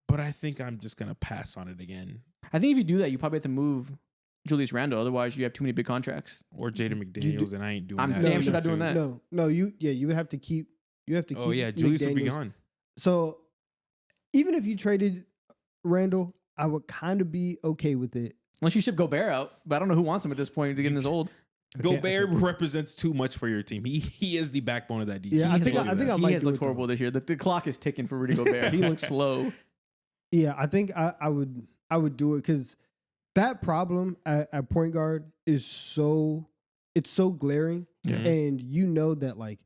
but I think I'm just gonna pass on it again. I think if you do that, you probably have to move Julius Randle. Otherwise, you have too many big contracts. Or Jaden McDaniels, and I ain't doing I'm that. damn shit sure not too. doing that. No, you would have to keep. You have to keep. Oh yeah, Julius will be McDaniels. gone. So even if you traded Randall, I would kind of be okay with it. Unless you ship Gobert out. But I don't know who wants him at this point to get in this old. Gobert represents too much for your team. He is the backbone of that defense. Yeah, I think I He might has do looked it, though. horrible this year. The clock is ticking for Rudy Gobert. He looks slow. Yeah, I think I would do it because that problem at point guard is so glaring, and you know that like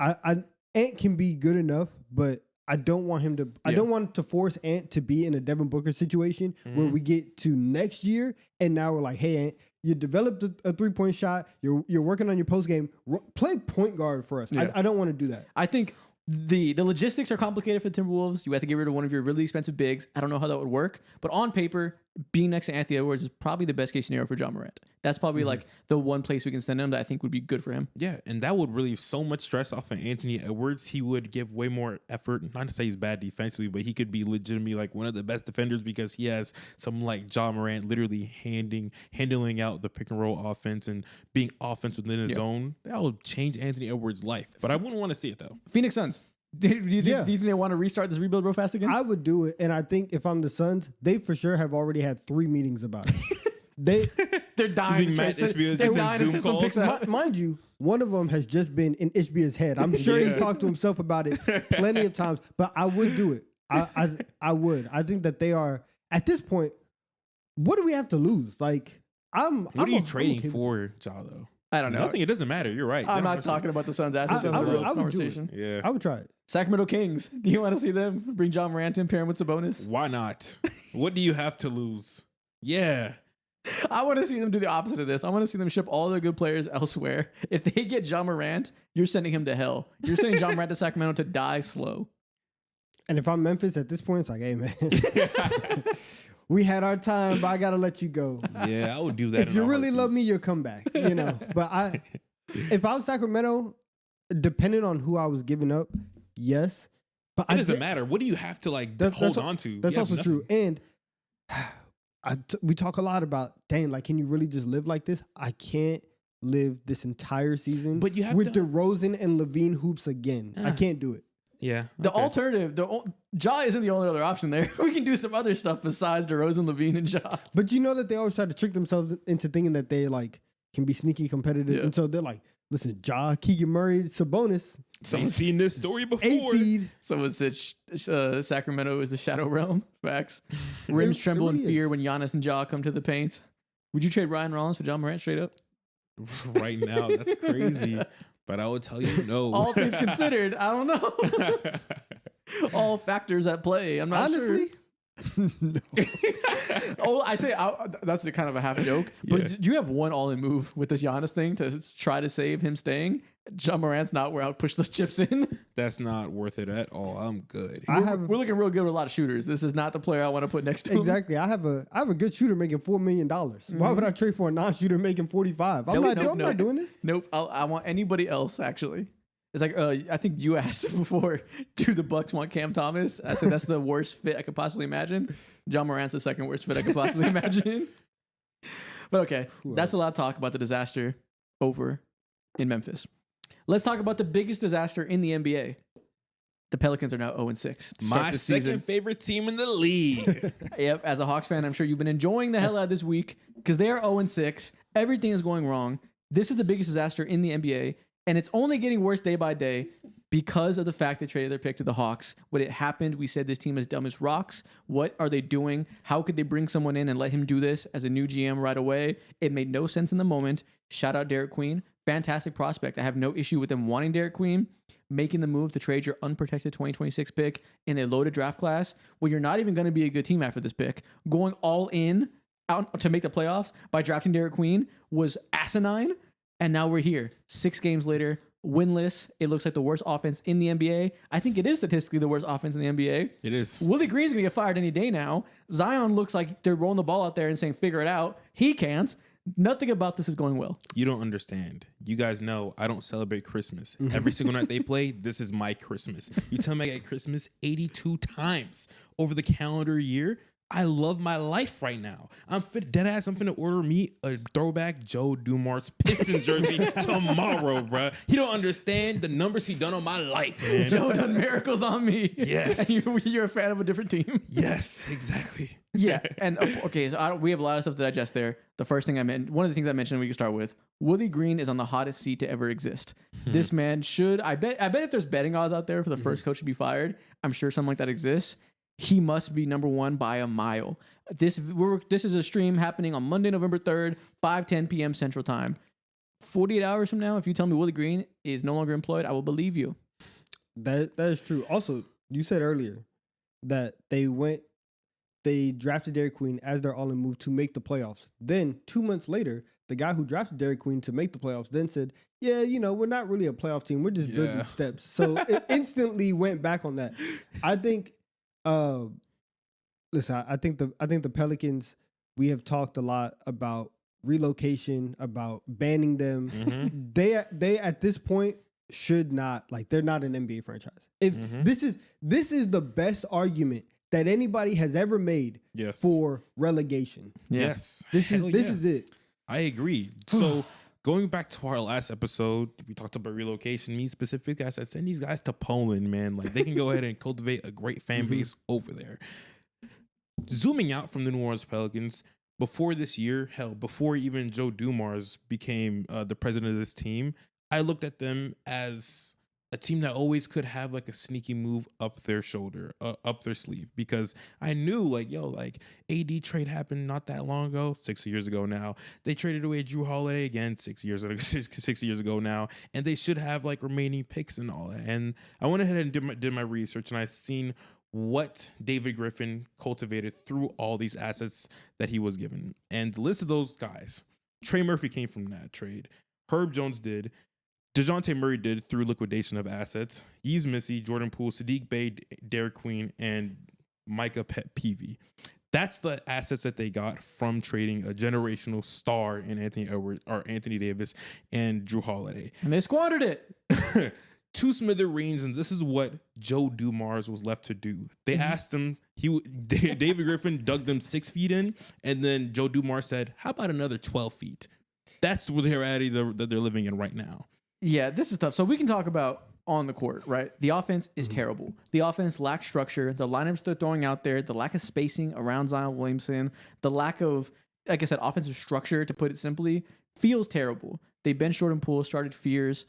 Ant can be good enough, but I don't want him to. I don't want to force Ant to be in a Devin Booker situation where we get to next year and now we're like, hey Ant, you developed a 3-point shot. You're working on your post game. Play point guard for us. Yeah. I don't want to do that. I think the logistics are complicated for the Timberwolves. You have to get rid of one of your really expensive bigs. I don't know how that would work, but on paper, being next to Anthony Edwards is probably the best case scenario for John Morant. That's probably like the one place we can send him that I think would be good for him. Yeah, and that would relieve so much stress off of Anthony Edwards. He would give way more effort. Not to say he's bad defensively, but he could be legitimately like one of the best defenders because he has some like John Morant literally handling out the pick and roll offense and being offense within his zone. That would change Anthony Edwards' life. But I wouldn't want to see it though. Phoenix Suns. Do you think they want to restart this rebuild real fast again? I would do it, and I think if I'm the Suns, they for sure have already had 3 meetings about it. They're dying. Matt Ishbia They're just dying in to Zoom send some calls? picks out. Mind you, one of them has just been in Ishbia's head. I'm sure he's talked to himself about it plenty of times, but I would do it. I would. I think that they are, at this point, what do we have to lose? Like, What are you trading for, Ja, though? I don't know. Nothing. It doesn't matter. You're right. I'm not talking about the Suns' assets. I That's a would real do it. conversation. Yeah. I would try it. Sacramento Kings. Do you want to see them bring John Morant in, pair him with Sabonis? Why not? What do you have to lose? Yeah. I want to see them do the opposite of this. I want to see them ship all their good players elsewhere. If they get John Morant, you're sending him to hell. You're sending John Morant to Sacramento to die slow. And if I'm Memphis at this point, it's like, hey, man, we had our time, but I got to let you go. Yeah, I would do that. If you really love me, you'll come back, you know. But if I was Sacramento, depending on who I was giving up, yes. But it doesn't matter. What do you have to like hold on to? That's also true. And we talk a lot about, dang, like, can you really just live like this? I can't live this entire season but you have with DeRozan and Levine hoops again. I can't do it. Yeah. The alternative, Ja isn't the only other option there. We can do some other stuff besides DeRozan, Levine, and Ja. But you know that they always try to trick themselves into thinking that they like can be sneaky competitive. Yeah. And so they're like, listen, Ja, Keegan Murray, Sabonis. I've seen this story before. 8 seed. Someone said Sacramento is the shadow realm. Facts. Rims tremble in really fear is. when Giannis and Ja come to the paint. Would you trade Ryan Rollins for John Morant straight up? Right now, that's crazy. But I would tell you no. All things considered, I don't know. All factors at play. I'm not Honestly, sure. no. Oh, I say that's the kind of a half joke. But Yeah. do you have one all-in move with this Giannis thing to try to save him staying? John Morant's not where I'll push those chips in. That's not worth it at all. I'm good. We're looking real good with a lot of shooters. This is not the player I want to put next to him. Exactly. I have a good shooter making $4 million. Why would I trade for a non-shooter making 45? I'm not doing this. Nope. I want anybody else, actually. It's like, I think you asked before, do the Bucks want Cam Thomas? I said that's the worst fit I could possibly imagine. John Morant's the second worst fit I could possibly imagine. But okay, that's a lot of talk about the disaster over in Memphis. Let's talk about the biggest disaster in the NBA. The Pelicans are now 0-6. My second favorite team in the league. Yep, as a Hawks fan, I'm sure you've been enjoying the hell out of this week because they are 0-6. Everything is going wrong. This is the biggest disaster in the NBA, and it's only getting worse day by day because of the fact they traded their pick to the Hawks. When it happened, we said this team is dumb as rocks. What are they doing? How could they bring someone in and let him do this as a new GM right away? It made no sense in the moment. Shout out Derek Queen. Fantastic prospect. I have no issue with them wanting Derek Queen, making the move to trade your unprotected 2026 pick in a loaded draft class where you're not even going to be a good team after this pick. Going all in out to make the playoffs by drafting Derek Queen was asinine. And now we're here 6 games later, winless. It looks like the worst offense in the NBA. I think it is statistically the worst offense in the NBA. It is. Willie Green's going to get fired any day now. Zion looks like they're rolling the ball out there and saying, figure it out. He can't. Nothing about this is going well. You don't understand. You guys know I don't celebrate Christmas. Every single night they play, this is my Christmas. You tell me I get Christmas 82 times over the calendar year. I love my life right now. I'm finna order me a throwback Joe Dumars Pistons jersey tomorrow, bruh. He don't understand the numbers he done on my life, man. Joe done miracles on me. Yes. And you're a fan of a different team. Yes, exactly. Yeah. And okay, so we have a lot of stuff to digest there. The first thing one of the things I mentioned we can start with, Willie Green is on the hottest seat to ever exist. This man should, I bet if there's betting odds out there for the first coach to be fired, I'm sure something like that exists. He must be number one by a mile. This is a stream happening on Monday, November 3rd, 5:10 p.m. Central Time. 48 hours from now, if you tell me Willie Green is no longer employed, I will believe you. That is true. Also, you said earlier that they drafted Dairy Queen as their all-in move to make the playoffs. Then 2 months later, the guy who drafted Dairy Queen to make the playoffs then said, yeah, we're not really a playoff team. We're just building steps. So it instantly went back on that. I think, listen, I think the Pelicans, we have talked a lot about relocation, about banning them. Mm-hmm. They at this point should not, they're not an NBA franchise. If this is the best argument that anybody has ever made for relegation. Yeah. Yes. This is it. I agree. So going back to our last episode, we talked about relocation. Me specifically, I said, send these guys to Poland, man. Like, they can go ahead and cultivate a great fan base over there. Zooming out from the New Orleans Pelicans, before this year, before even Joe Dumars became the president of this team, I looked at them as a team that always could have like a sneaky move up their shoulder, up their sleeve, because I knew AD trade happened not that long ago, 6 years ago now. They traded away Drew Holiday again 6 years ago now, and they should have remaining picks and all that. And I went ahead and did my research, and I seen what David Griffin cultivated through all these assets that he was given. And the list of those guys, Trey Murphy came from that trade. Herb Jones did. DeJounte Murray did through liquidation of assets. Yves Missy, Jordan Poole, Sadiq Bey, Derek Queen, and Micah Peavy. That's the assets that they got from trading a generational star in Anthony Davis and Drew Holiday. And they squandered it. Two smithereens, and this is what Joe Dumars was left to do. They asked him, David Griffin dug them 6 feet in, and then Joe Dumars said, how about another 12 feet? That's the reality that they're living in right now. Yeah, this is tough. So we can talk about on the court, right? The offense is terrible. The offense lacks structure. The lineups they're throwing out there, the lack of spacing around Zion Williamson, the lack of, like I said, offensive structure, to put it simply, feels terrible. They benched Jordan Poole, started Fears.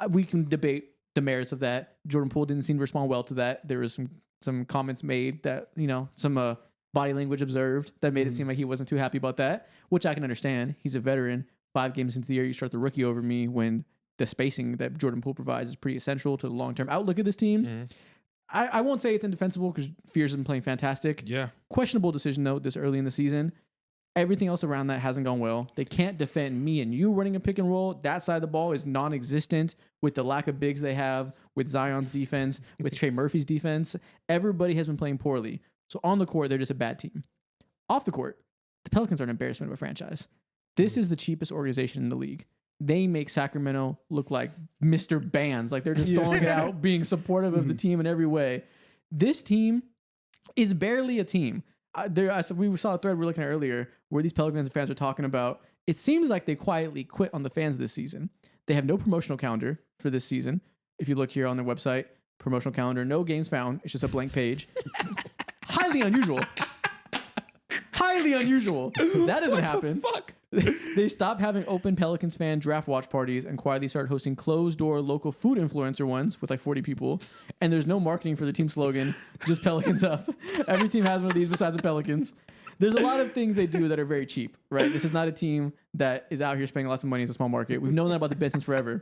We can debate the merits of that. Jordan Poole didn't seem to respond well to that. There was some comments made that, some body language observed that made it seem like he wasn't too happy about that, which I can understand. He's a veteran. 5 games into the year, you start the rookie over me when the spacing that Jordan Poole provides is pretty essential to the long-term outlook of this team. I won't say it's indefensible because Fears has been playing fantastic. Yeah. Questionable decision, though, this early in the season. Everything else around that hasn't gone well. They can't defend me and you running a pick and roll. That side of the ball is non-existent with the lack of bigs they have, with Zion's defense, with Trey Murphy's defense. Everybody has been playing poorly. So on the court, they're just a bad team. Off the court, the Pelicans are an embarrassment of a franchise. This is the cheapest organization in the league. They make Sacramento look like Mr. Bands. Like they're just throwing it out, being supportive of the team in every way. This team is barely a team. We saw a thread we were looking at earlier where these Pelicans fans are talking about, it seems like they quietly quit on the fans this season. They have no promotional calendar for this season. If you look here on their website, promotional calendar, no games found. It's just a blank page. Highly unusual. Highly unusual. That doesn't happen. What the fuck? They stopped having open Pelicans fan draft watch parties and quietly started hosting closed-door local food influencer ones with 40 people. And there's no marketing for the team slogan, just Pelicans up. Every team has one of these besides the Pelicans. There's a lot of things they do that are very cheap, right? This is not a team that is out here spending lots of money as a small market. We've known that about the Bensons forever.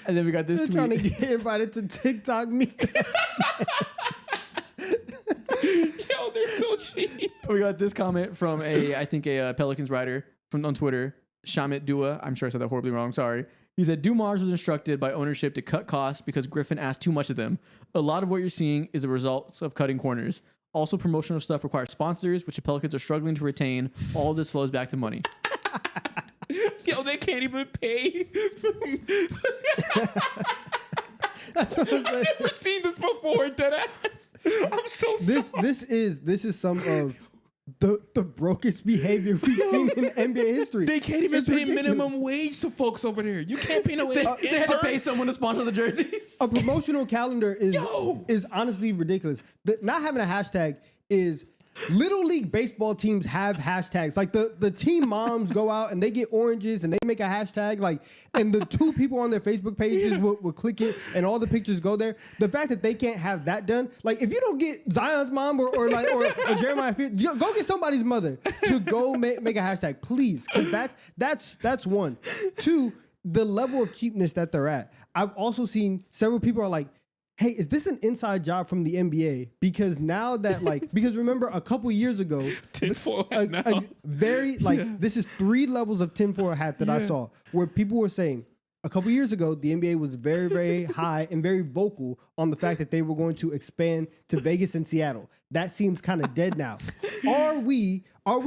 And then we got this tweet. Trying to get invited to TikTok meetups. Yo, they're so cheap. We got this comment from I think a Pelicans writer on Twitter, Shamit Dua. I'm sure I said that horribly wrong. Sorry. He said, Dumars was instructed by ownership to cut costs because Griffin asked too much of them. A lot of what you're seeing is the results of cutting corners. Also, promotional stuff requires sponsors, which the Pelicans are struggling to retain. All this flows back to money. Yo, they can't even pay. That's what I'm saying. I've never seen this before, deadass. I'm so this is some of the brokest behavior we've seen in NBA history. They can't even It's pay ridiculous. minimum wage to folks over there. You can't pay no wage. They had to pay someone to sponsor the jerseys. A promotional calendar is honestly ridiculous. Not having a hashtag is Little League baseball teams have hashtags. Like the team moms go out and they get oranges and they make a hashtag. Like, and the 2 people on their Facebook pages will click it and all the pictures go there. The fact that they can't have that done, like if you don't get Zion's mom or Jeremiah, go get somebody's mother to go make a hashtag, please, because that's one. 2, the level of cheapness that they're at. I've also seen several people are like, hey, is this an inside job from the NBA? Because now that because remember a couple years ago, tinfoil hat now. This is 3 levels of tinfoil hat that I saw where people were saying a couple years ago, the NBA was very, very high and very vocal on the fact that they were going to expand to Vegas and Seattle. That seems kind of dead now. Are we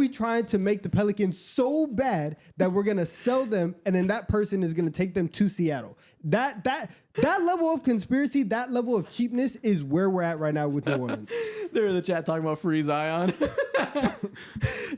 trying to make the Pelicans so bad that we're going to sell them and then that person is going to take them to Seattle? That level of conspiracy, that level of cheapness is where we're at right now with New Orleans. They're in the chat talking about free Zion.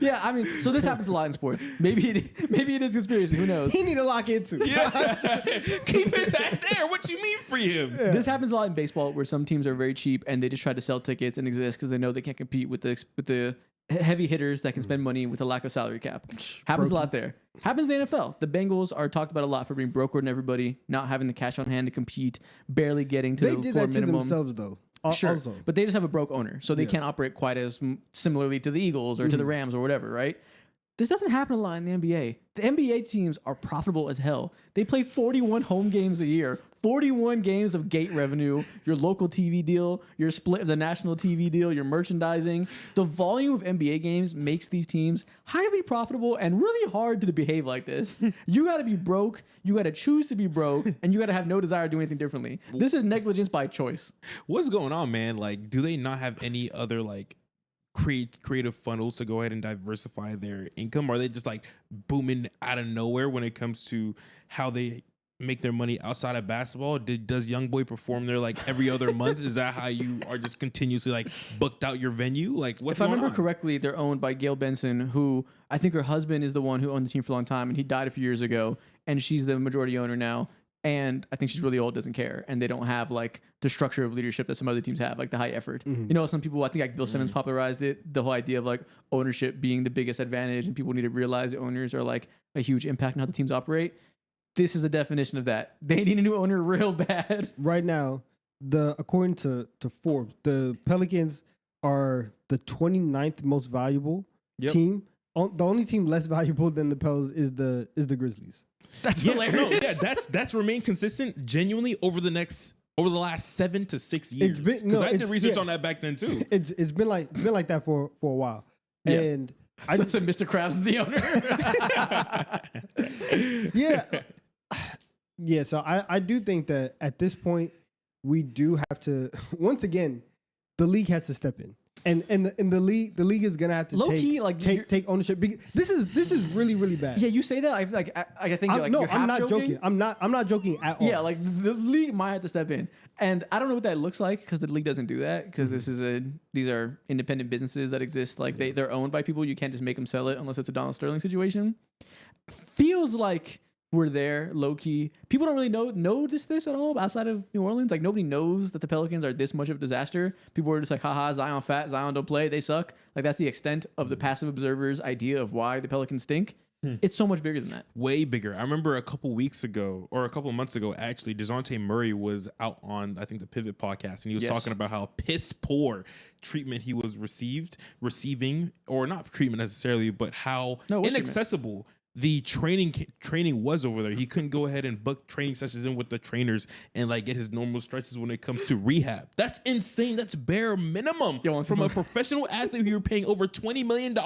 Yeah, I mean, so this happens a lot in sports. Maybe it is conspiracy. Who knows? He need to lock into. Yeah. Keep his ass there. What you mean free him? Yeah. This happens a lot in baseball where some teams are very cheap and they just try to sell tickets and exist because they know they can't compete with the heavy hitters that can spend money with a lack of salary cap. Happens a lot there. Happens in the NFL. The Bengals are talked about a lot for being broke on everybody, not having the cash on hand to compete, barely getting to They the did floor that to minimum. themselves though. Sure, Also. but they just have a broke owner, so they can't operate quite as similarly to the Eagles or to the Rams or whatever, right? This doesn't happen a lot in the NBA. The NBA teams are profitable as hell. They play 41 home games a year, 41 games of gate revenue, your local TV deal, your split of the national TV deal, your merchandising. The volume of NBA games makes these teams highly profitable and really hard to behave like this. You got to be broke, you got to choose to be broke, and you got to have no desire to do anything differently. This is negligence by choice. What's going on, man? Like, do they not have any other creative funnels to go ahead and diversify their income? Or are they just like booming out of nowhere when it comes to how they make their money outside of basketball? Does YoungBoy perform there like every other month? Is that how you are just continuously like booked out your venue? Like, what's If I going remember on? correctly, they're owned by Gail Benson, who I think her husband is the one who owned the team for a long time, and he died a few years ago, and she's the majority owner now. And I think she's really old, doesn't care, and they don't have like the structure of leadership that some other teams have, like the high effort. You know, some people, I think like Bill Simmons popularized it, the whole idea of like ownership being the biggest advantage, and people need to realize the owners are like a huge impact on how the teams operate. This is a definition of that. They need a new owner real bad. Right now, according to Forbes, the Pelicans are the 29th most valuable team. The only team less valuable than the Pels is the Grizzlies. That's hilarious. That's remained consistent genuinely over the last 7 to 6 years. Because I did research on that back then too. It's been like that for a while. Yeah. And I just said Mr. Krabs is the owner. Yeah. So I do think that at this point we do have to once again the league has to step in. And the league is gonna have to take ownership. This is really, really bad. Yeah, you say that. I think you're like, no, you're I'm half not joking. I'm not joking at all. Yeah, like the league might have to step in, and I don't know what that looks like because the league doesn't do that because these are independent businesses that exist. Like they're owned by people. You can't just make them sell it unless it's a Donald Sterling situation. Feels like we're there low key. People don't really notice this at all outside of New Orleans. Like nobody knows that the Pelicans are this much of a disaster. People are just like, haha, Zion fat, Zion don't play, they suck. Like that's the extent of the passive observer's idea of why the Pelicans stink. It's so much bigger than that. Way bigger. I remember a couple weeks ago or a couple months ago, actually, DeJounte Murray was out on, I think, the Pivot podcast, and he was talking about how piss poor treatment he was receiving, or not treatment necessarily, but how inaccessible the training was over there. He couldn't go ahead and book training sessions in with the trainers and like get his normal stretches when it comes to rehab. That's insane. That's bare minimum from a professional athlete who you're paying over $20 million to.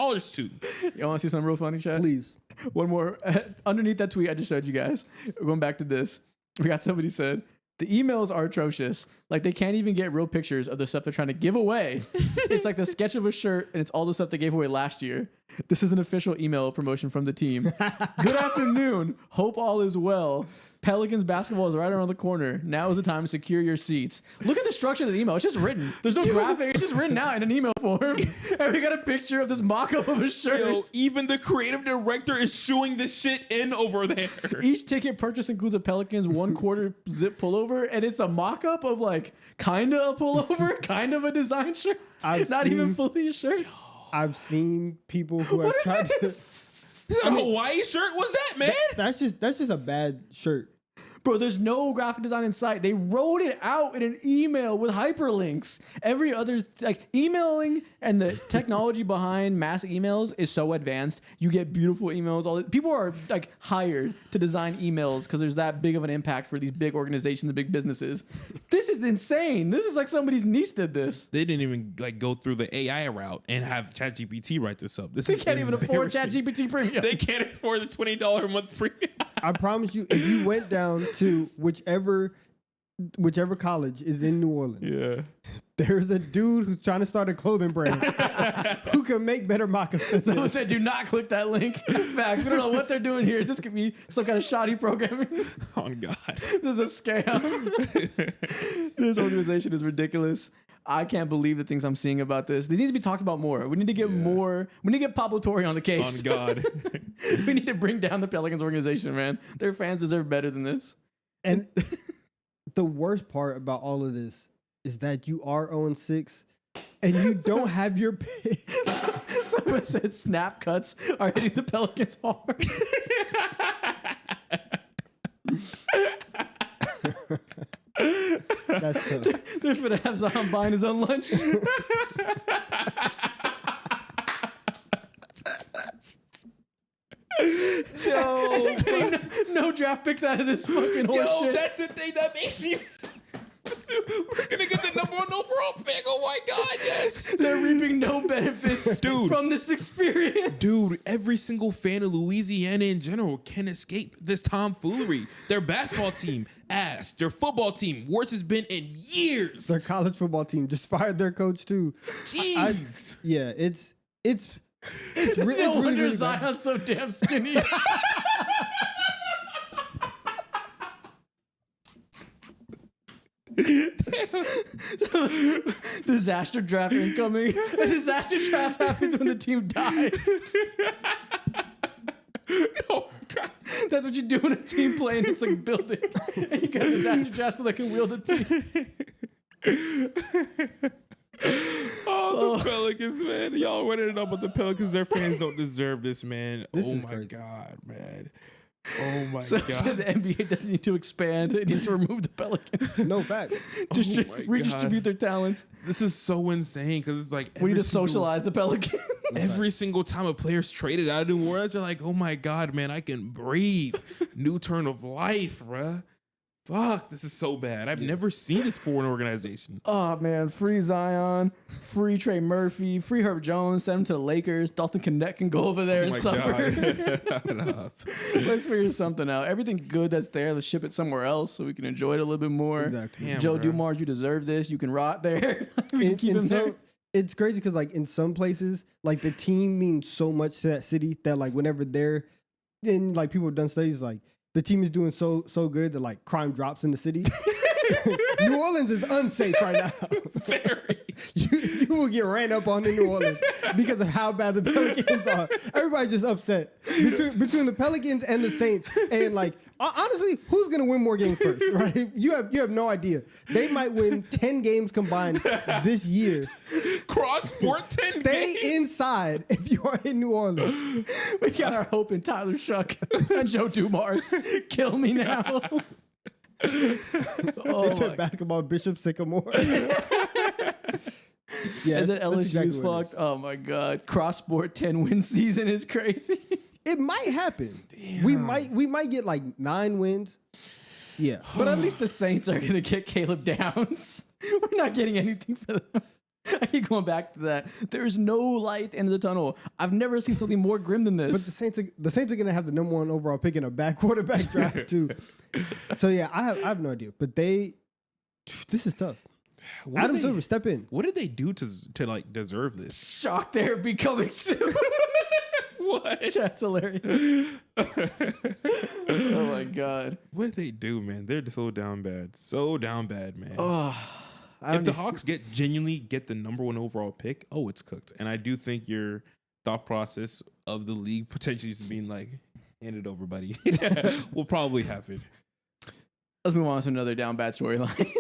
You want to see something real funny, Chad? Please. One more. Underneath that tweet I just showed you guys, going back to this, we got somebody said, the emails are atrocious. Like they can't even get real pictures of the stuff they're trying to give away. It's like the sketch of a shirt and it's all the stuff they gave away last year. This is an official email promotion from the team. Good afternoon. Hope all is well. Pelicans basketball is right around the corner. Now is the time to secure your seats. Look at the structure of the email. It's just written. There's no graphic. It's just written out in an email form. And we got a picture of this mock-up of a shirt. Yo, even the creative director is shooing this shit in over there. Each ticket purchase includes a Pelicans 1/4 zip pullover, and it's a mock-up of like kind of a pullover, kind of a design shirt. Not even fully a shirt. I've seen people who have tried to. What Hawaii shirt was that, man? That's just a bad shirt. Bro, there's no graphic design in sight. They wrote it out in an email with hyperlinks. Every other, like, emailing and the technology behind mass emails is so advanced. You get beautiful emails. People are, like, hired to design emails because there's that big of an impact for these big organizations and big businesses. This is insane. This is like somebody's niece did this. They didn't even, like, go through the AI route and have ChatGPT write this up. They can't even afford ChatGPT Premium. They can't afford the $20 a month premium. I promise you, if you went down to whichever college is in New Orleans, there's a dude who's trying to start a clothing brand who can make better mock-ups than Someone this. said, do not click that link. Facts. We don't know what they're doing here. This could be some kind of shoddy programming. On God. This is a scam. This organization is ridiculous. I can't believe the things I'm seeing about this. This needs to be talked about more. We need to get more. We need to get Pablo Torre on the case. On God. We need to bring down the Pelicans organization, man. Their fans deserve better than this. And the worst part about all of this is that you are 0-6 and you don't have your pick. Someone said snap cuts are hitting the Pelicans hard. That's tough. They're finna have Zion buying his own lunch. Yo, Getting no draft picks out of this fucking horse Yo, shit. that's the thing that makes me... We're gonna get the number 1 overall pick. Oh my God, yes. They're reaping no benefits from this experience. Dude, every single fan of Louisiana in general can escape this tomfoolery. Their basketball team, ass. Their football team, worst has been in years. their college football team just fired their coach too. Jeez. It's really, No wonder really bad. Zion's so damn skinny. Disaster draft incoming. A disaster draft happens when the team dies. Oh, God. That's what you do in a team playing. It's like building. And you got a disaster draft so they can wield the team. Oh, the Pelicans, man. Y'all wanted to know about the Pelicans. Their fans don't deserve this, man. This Oh, is my crazy. God, man. Oh, my So God. the NBA doesn't need to expand. It needs to remove the Pelicans. No fact. my Redistribute God. their talents. This is so insane because it's like We need every to single- socialize the Pelicans. Every single time a player's traded out of New Orleans, you're like, oh my God, man, I can breathe. New turn of life, bruh. Fuck, this is so bad. I've never seen this for an organization. Oh man, free Zion, free Trey Murphy, free Herb Jones, send him to the Lakers. Dalton Connect can go over there Oh and my suffer. God. Enough. Let's figure something out. Everything good that's there, let's ship it somewhere else so we can enjoy it a little bit more. Exactly. Damn, Joe bruh. Dumars, you deserve this. You can rot there. We can keep him there. It's crazy because like in some places, like the team means so much to that city that like whenever they're in, like people have done studies like the team is doing so good that like crime drops in the city. New Orleans is unsafe right now. Very. You will get ran up on in New Orleans because of how bad the Pelicans are. Everybody's just upset between the Pelicans and the Saints. And like honestly, who's gonna win more games first? Right? You have no idea. They might win 10 games combined this year. Cross sport 10 Stay games. inside if you are in New Orleans. We got our hope in Tyler Shuck and Joe Dumars. Kill me now. They Oh said my. basketball Bishop Sycamore. Yeah, And then that's LSU's exactly what it fucked. Oh my God. Cross sport 10-win season is crazy. It might happen. We might get like 9 wins. Yeah. But at least the Saints are going to get Caleb Downs. We're not getting anything for them. I keep going back to that. There's no light at the end of the tunnel. I've never seen something more grim than this. But the Saints are gonna have the number 1 overall pick in a bad quarterback draft too. So yeah, I have no idea. But this is tough. What Adam did they- Silver, step in. What did they do to like deserve this? Shock therapy coming soon. What? Chat's hilarious. Oh my god. What did they do, man? They're so down bad. So down bad, man. Oh, If the Hawks genuinely get the number 1 overall pick, it's cooked. And I do think your thought process of the league potentially is being like, hand it over, buddy, will probably happen. Let's move on to another down bad storyline.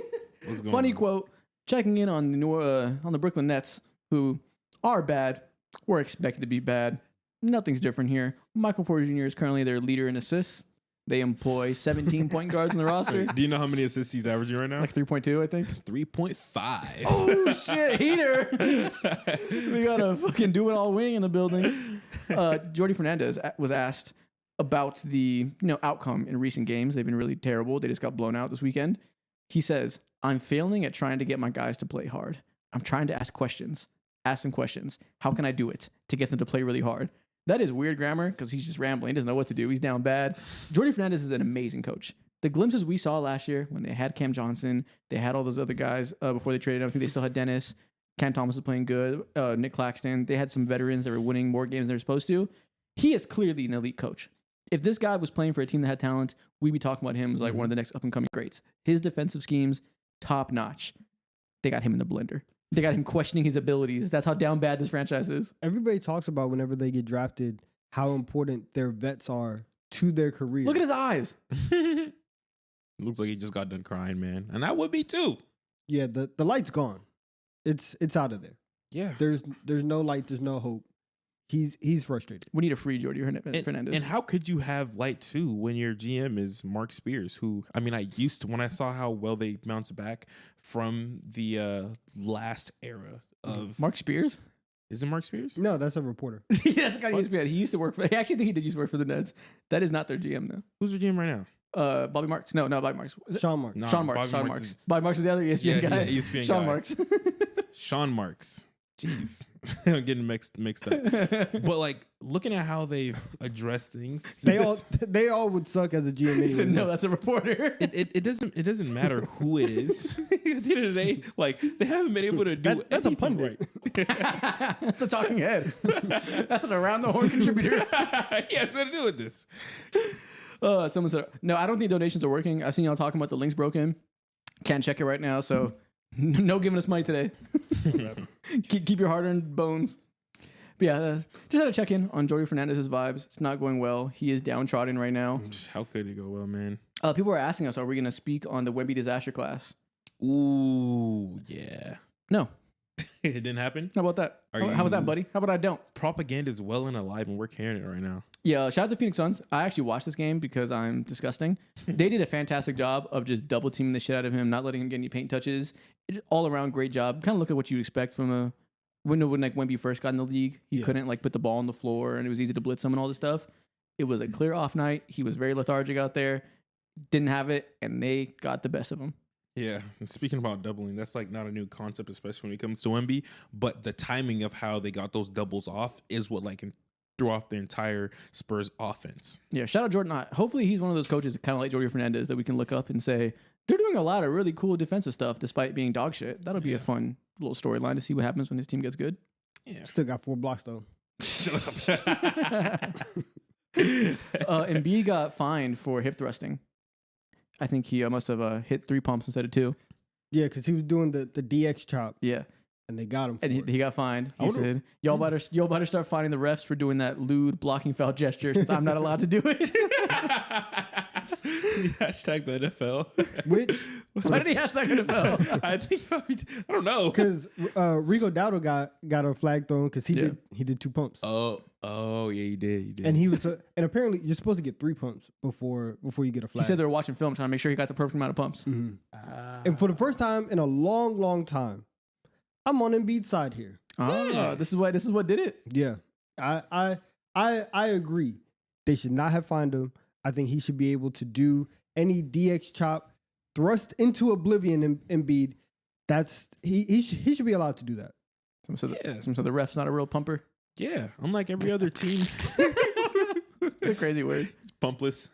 What's going Funny on? quote, checking in on the Brooklyn Nets, who are bad. We're expected to be bad. Nothing's different here. Michael Porter Jr. is currently their leader in assists. They employ 17 point guards on the roster. Do you know how many assists he's averaging right now? Like 3.2, I think. 3.5. Oh, shit, heater. We got a fucking do-it-all wing in the building. Jordi Fernandez was asked about the outcome in recent games. They've been really terrible. They just got blown out this weekend. He says, I'm failing at trying to get my guys to play hard. I'm trying to ask questions. Ask them questions. How can I do it to get them to play really hard? That is weird grammar because he's just rambling. He doesn't know what to do. He's down bad. Jordi Fernandez is an amazing coach. The glimpses we saw last year when they had Cam Johnson, they had all those other guys before they traded him. I think they still had Dennis. Cam Thomas was playing good. Nick Claxton. They had some veterans that were winning more games than they were supposed to. He is clearly an elite coach. If this guy was playing for a team that had talent, we'd be talking about him as like one of the next up-and-coming greats. His defensive schemes, top-notch. They got him in the blender. They got him questioning his abilities. That's how down bad this franchise is. Everybody talks about whenever they get drafted how important their vets are to their career. Look at his eyes. Looks like he just got done crying, man. And I would be too. Yeah, the light's gone. It's out of there. Yeah. There's no light. There's no hope. He's frustrated. We need a free Jordi Fernandez. And how could you have light too when your GM is Mark Spears, who, I mean, when I saw how well they bounced back from the last era of Mark Spears? Is it Mark Spears? No, that's a reporter. Yeah, that's the guy he used to be at. He used to work for, I actually think he did used to work for the Nets. That is not their GM though. Who's their GM right now? Bobby Marks. No, Bobby Marks. Sean Marks. No, Sean Marks. Bobby Sean Marks Marks. is- Bobby Marks is the other ESPN guy. Yeah, ESPN Sean guy. Marks. Sean Marks. Jeez. I'm getting mixed up. But like looking at how they've addressed things. They all would suck as a GM anyway. He said, no, that's a reporter. It doesn't matter who it is. At the end of the day, like they haven't been able to do That's a anything pundit. right. That's a talking head. That's an around the horn contributor. He has nothing to do with this. Someone said, no, I don't think donations are working. I seen y'all talking about the links broken. Can't check it right now, so no giving us money today. keep your hard-earned bones. But yeah, just had to check in on Jordi Fernandez's vibes. It's not going well. He is downtrodden right now. How could it go well, man? People are asking us, are we going to speak on the Wemby disaster class? Ooh, yeah. No. It didn't happen? How about that? How about that, buddy? How about I don't? Propaganda is well and alive, and we're carrying it right now. Yeah, shout out to Phoenix Suns. I actually watched this game because I'm disgusting. They did a fantastic job of just double teaming the shit out of him, not letting him get any paint touches. All around great job. Kind of look at what you expect from when like Wemby first got in the league. He couldn't like put the ball on the floor, and it was easy to blitz him and all this stuff. It was a clear off night. He was very lethargic out there. Didn't have it, and they got the best of him. Yeah, and speaking about doubling, that's like not a new concept, especially when it comes to Wemby. But the timing of how they got those doubles off is what like threw off the entire Spurs offense. Yeah, shout out Jordan. Hopefully, he's one of those coaches, kind of like Jordi Fernandez, that we can look up and say they're doing a lot of really cool defensive stuff despite being dog shit. That'll be a fun little storyline to see what happens when his team gets good. Yeah, Still got 4 blocks though. Embiid got fined for hip thrusting. I think he must have hit 3 pumps instead of 2. Yeah, because he was doing the DX chop. Yeah. And they got him for And it. he got fined. He said, y'all better start finding the refs for doing that lewd blocking foul gesture since I'm not allowed to do it. Hashtag the NFL. Which, Why did he hashtag NFL? I think probably, I don't know. because Rico Dowdle got a flag thrown because he did 2 pumps. Oh yeah, you did. And he was and apparently you're supposed to get 3 pumps before you get a flag. He said they were watching film trying to make sure he got the perfect amount of pumps. Mhm. And for the first time in a long time, I'm on Embiid's side here. This is what did it. Yeah, I agree. They should not have fined him. I think he should be able to do any DX chop, thrust into oblivion. Embiid, he should be allowed to do that. Some said the ref's not a real pumper. Yeah, unlike every other team. It's a crazy word. It's pumpless.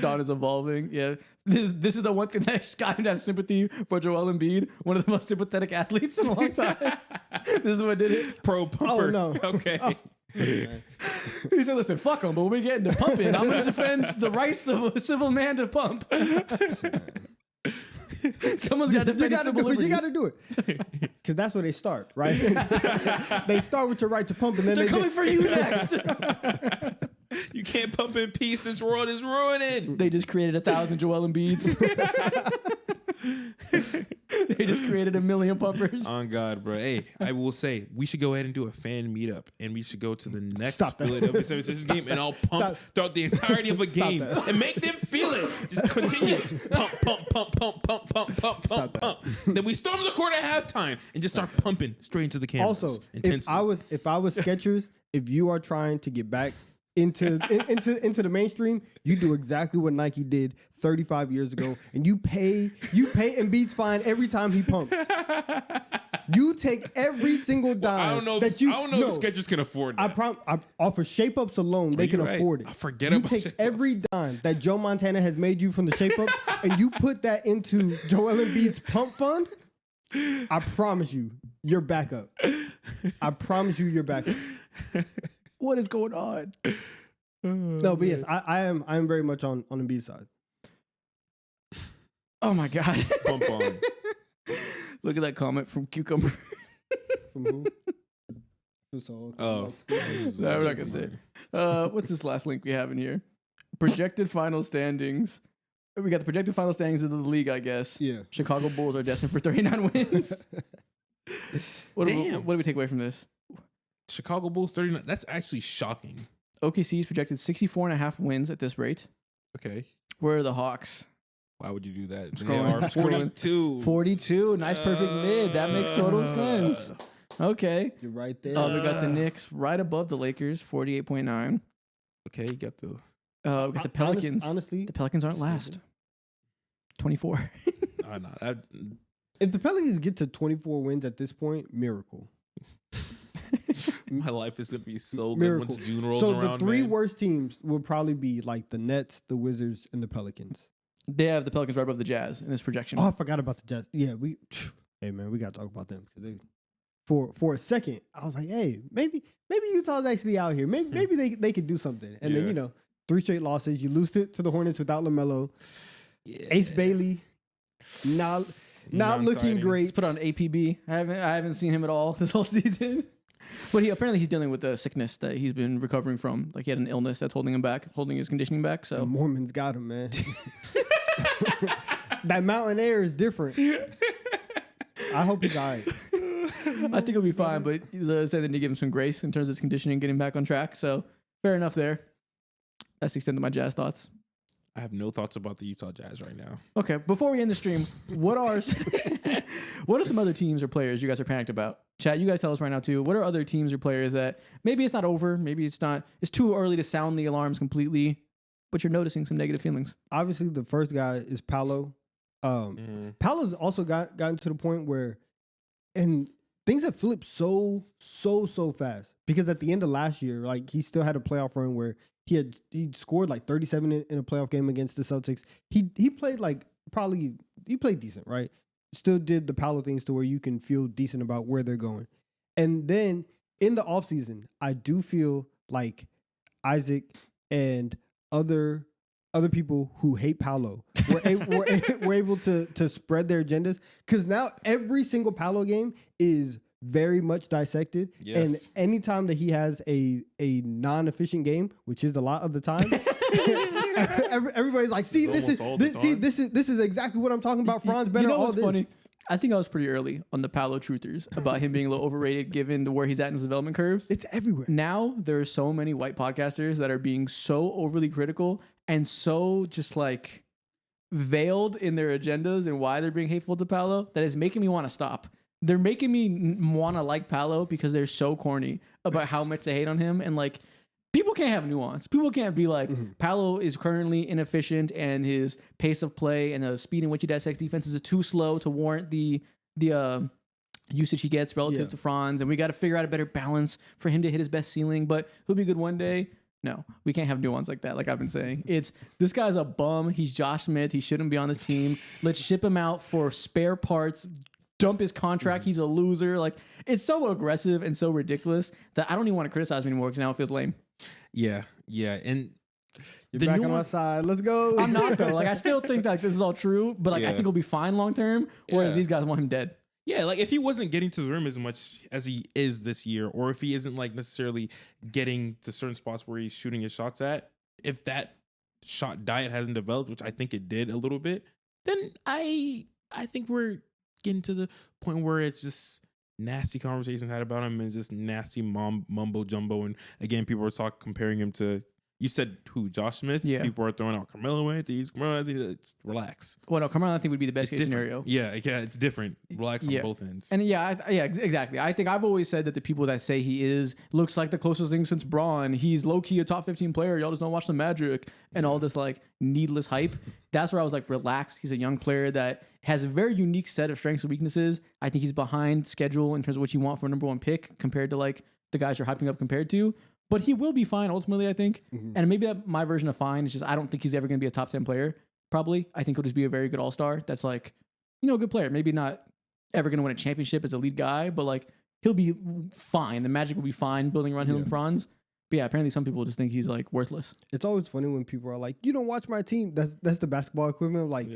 Don is evolving. Yeah. This is the one thing that's got him to have sympathy for Joel Embiid, one of the most sympathetic athletes in a long time. This is what did it. Pro pumper. Oh, no. Okay. Listen, man. He said, "Listen, fuck them, but when we get into pumping, I'm going to defend the rights of a civil man to pump." Someone's got to defend his civil liberties. You got to do it. Because that's where they start, right? They start with your right to pump, and then They're coming for you next. You can't pump in peace. This world is ruining. They just created 1,000 Joel Embiids. They just created 1 million pumpers. On God, bro. Hey, I will say we should go ahead and do a fan meetup, and we should go to the next Philadelphia 76ers game, and I'll pump throughout the entirety of a game and make them feel it. Just continuous pump, pump, pump, pump, pump, pump, pump, pump, pump. Then we storm the court at halftime and just start pumping straight into the cameras. Also, intensely. if I was Skechers, if you are trying to get back into the mainstream, you do exactly what Nike did 35 years ago, and you pay Embiid's fine every time he pumps. You take every single dime. I don't know if Skechers can afford that. Off of shape ups alone, they can afford it. I forget you about take shape-ups. every dime that Joe Montana has made you from the shape ups, and you put that into Joel Embiid's pump fund. I promise you, you're back up. I promise you, you're back up. What is going on? No, but yes, I am very much on Embiid's side. Oh my God. Pump on. Look at that comment from Cucumber. From who? Oh. No, we're not gonna say it. What's this last link we have in here? Projected final standings. We got the projected final standings of the league, I guess. Yeah. Chicago Bulls are destined for 39 wins. What do we take away from this? Chicago Bulls 39. That's actually shocking. OKC is projected 64.5 wins at this rate. Okay. Where are the Hawks? Why would you do that? Scrolling. They are 42. 42. Nice perfect mid. That makes total sense. Okay. You're right there. We got the Knicks right above the Lakers, 48.9. Okay, you got the... We got the Pelicans. Honestly, the Pelicans aren't last. 24. If the Pelicans get to 24 wins at this point, miracle. My life is going to be so Miracle. good once June rolls so around. So the three man. worst teams will probably be like the Nets, the Wizards, and the Pelicans. They have the Pelicans right above the Jazz in this projection. Oh, I forgot about the Jazz. Yeah, hey man, we got to talk about them. For a second, I was like, hey, maybe Utah's actually out here. Maybe they could do something. And then 3 straight losses. You lose it to the Hornets without LaMelo. Yeah. Ace Bailey, not looking great. He's put on APB. I haven't seen him at all this whole season. But he's dealing with a sickness that he's been recovering from. Like he had an illness that's holding his conditioning back. So the Mormons got him, man. That mountain air is different. I hope he's all right. I think he'll be fine, but they said they need to give him some grace in terms of his conditioning, getting back on track. So fair enough there. That's the extent of my Jazz thoughts. I have no thoughts about the Utah Jazz right now. Okay, before we end the stream, what are some other teams or players you guys are panicked about? Chat, you guys tell us right now too. What are other teams or players that maybe it's not over, maybe it's too early to sound the alarms completely, but you're noticing some negative feelings? Obviously, the first guy is Paolo. Paolo's also gotten to the point where, and things have flipped so fast because at the end of last year, like he still had a playoff run where he scored like 37 in a playoff game against the Celtics. He played he played decent, right? Still did the Paolo things to where you can feel decent about where they're going. And then in the offseason, I do feel like Isaac and other people who hate Paolo were able to spread their agendas, because now every single Paolo game is very much dissected. Yes. And anytime that he has a non-efficient game, which is a lot of the time, everybody's like, see, this is exactly what I'm talking about. Franz better. All this. Funny? I think I was pretty early on the Paolo truthers about him being a little overrated given to where he's at in his development curve. It's everywhere. Now there are so many white podcasters that are being so overly critical and so just like veiled in their agendas and why they're being hateful to Paolo that is making me want to stop. They're making me want to like Paolo because they're so corny about how much they hate on him. And like, people can't have nuance. People can't be like, Paolo is currently inefficient and his pace of play and the speed in which he dissects defenses is too slow to warrant the usage he gets relative to Franz. And we got to figure out a better balance for him to hit his best ceiling, but he'll be good one day. No, we can't have nuance like that. Like I've been saying, this guy's a bum. He's Josh Smith. He shouldn't be on this team. Let's ship him out for spare parts. Dump his contract. He's a loser. Like, it's so aggressive and so ridiculous that I don't even want to criticize him anymore because now it feels lame. Yeah, and You're the back new on my one- side. Let's go. I'm not though. Like I still think like this is all true, but like I Yeah. think he'll be fine long term. Whereas Yeah. these guys want him dead. Yeah, like if he wasn't getting to the rim as much as he is this year, or if he isn't like necessarily getting the certain spots where he's shooting his shots at, if that shot diet hasn't developed, which I think it did a little bit, then I think we're getting to the point where it's just nasty conversations had about him and just nasty mumbo jumbo. And again, people are comparing him to, you said who, Josh Smith? Yeah. People are throwing out Carmelo Anthony. Relax. Well, no, Carmelo I think would be the best It's case different. scenario. Yeah, it's different. Relax Yeah. on both ends. And exactly. I think I've always said that the people that say he looks like the closest thing since Braun. He's low key a top 15 player. Y'all just don't watch the Magic and all this like needless hype. That's where I was like, relax. He's a young player that has a very unique set of strengths and weaknesses. I think he's behind schedule in terms of what you want for a number one pick compared to like the guys you're hyping up compared to. But he will be fine ultimately, I think. And maybe my version of fine is just I don't think he's ever going to be a top 10 player. Probably. I think he'll just be a very good all-star. That's like, a good player. Maybe not ever going to win a championship as a lead guy, but like he'll be fine. The Magic will be fine building around him and Franz. But yeah, apparently some people just think he's like worthless. It's always funny when people are like, "You don't watch my team." That's the basketball equivalent of like,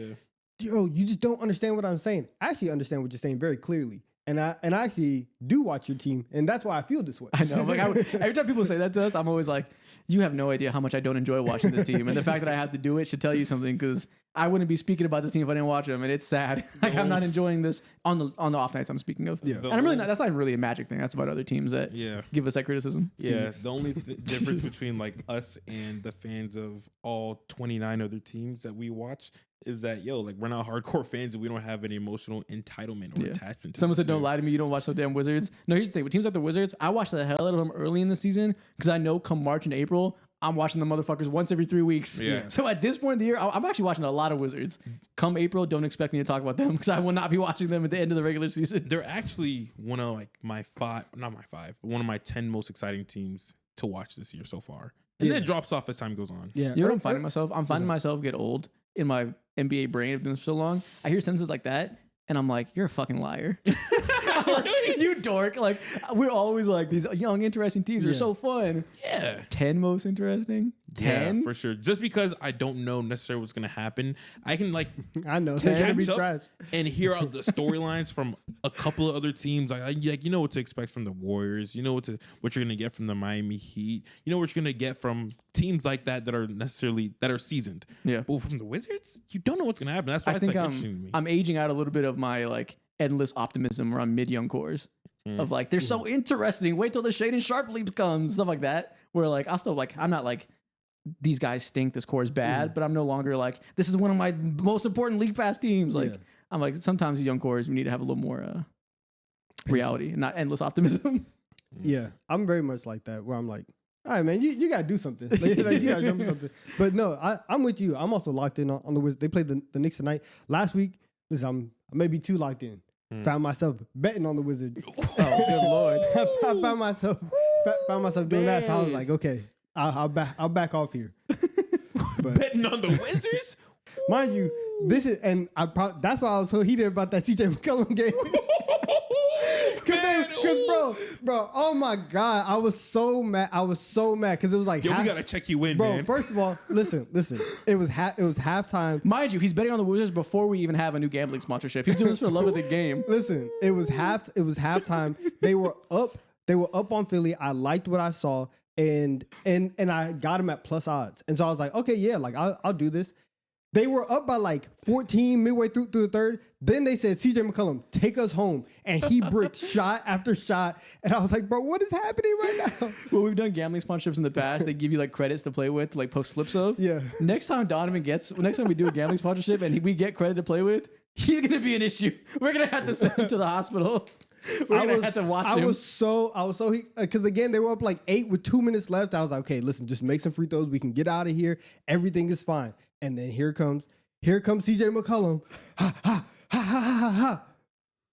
"Yo, you just don't understand what I'm saying." I actually understand what you're saying very clearly. And I actually do watch your team, and that's why I feel this way. I know. Like every time people say that to us, I'm always like, you have no idea how much I don't enjoy watching this team. And the fact that I have to do it should tell you something, because I wouldn't be speaking about this team if I didn't watch them. And it's sad. Like I'm not enjoying this on the off nights I'm speaking of. Yeah. And I'm really not, that's not really a Magic thing. That's about other teams that give us that criticism. Yeah, the only difference between like us and the fans of all 29 other teams that we watch is that, like we're not hardcore fans and we don't have any emotional entitlement or attachment to Someone them said, don't lie to me, you don't watch the damn Wizards. No, here's the thing. With teams like the Wizards, I watch the hell out of them early in the season because I know come March and April, I'm watching the motherfuckers once every 3 weeks. Yeah. So at this point in the year, I'm actually watching a lot of Wizards. Come April, don't expect me to talk about them because I will not be watching them at the end of the regular season. They're actually one of like my five, not my five, but one of my 10 most exciting teams to watch this year so far. And then it drops off as time goes on. Yeah. You know what I'm finding myself? I'm finding myself get old in my NBA brain. I've been so long. I hear sentences like that, and I'm like, you're a fucking liar. Like, you dork. Like, we're always like, these young, interesting teams are so fun. Yeah. 10 most interesting? 10? Yeah, for sure. Just because I don't know necessarily what's going to happen, I can like I know they're gonna be catch up trash. and hear out the storylines from a couple of other teams. Like you know what to expect from the Warriors. You know what you're going to get from the Miami Heat. You know what you're going to get from teams like that are seasoned. Yeah. But from the Wizards, you don't know what's going to happen. That's why I it's think like interesting to me. I'm aging out a little bit of my like endless optimism around mid-young cores. Of like, they're so interesting. Wait till the Shaden Sharp leap comes. Stuff like that. Where like, I'll still like, I'm not like, these guys stink, this core is bad, but I'm no longer like, this is one of my most important league pass teams. Like, I'm like, sometimes the young cores, we need to have a little more reality and not endless optimism. Yeah, I'm very much like that. Where I'm like, all right, man, you gotta do something. Like, you gotta show me something. But no, I'm with you. I'm also locked in on the Wizards. They played the Knicks tonight. Last week, listen, I'm maybe too locked in. Found myself betting on the Wizards. Oh, good Lord. I found myself doing that. So I was like, okay, I'll back off here. But Betting on the Wizards? mind you, this is that's why I was so heated about that CJ McCollum game. Cause bro, oh my God, I was so mad because it was like, Yo, we gotta check you in, bro. man. First of all, listen, it was halftime. Mind you, he's betting on the Wizards before we even have a new gambling sponsorship. He's doing this for the love of the game. Listen, it was halftime. They were up on Philly. I liked what I saw, and I got him at plus odds. And so I was like, okay, yeah, like I'll do this. They were up by like 14 midway through the third. Then they said, CJ McCollum, take us home. And he bricked shot after shot. And I was like, bro, what is happening right now? Well, we've done gambling sponsorships in the past. They give you like credits to play with, to, like post slips of. Yeah. Next time we do a gambling sponsorship and we get credit to play with, he's going to be an issue. We're going to have to send him to the hospital. We're going to have to watch him. I was so, because again, they were up like 8 with 2 minutes left. I was like, okay, listen, just make some free throws. We can get out of here. Everything is fine. And then here comes CJ McCollum. Ha, ha, ha, ha, ha, ha.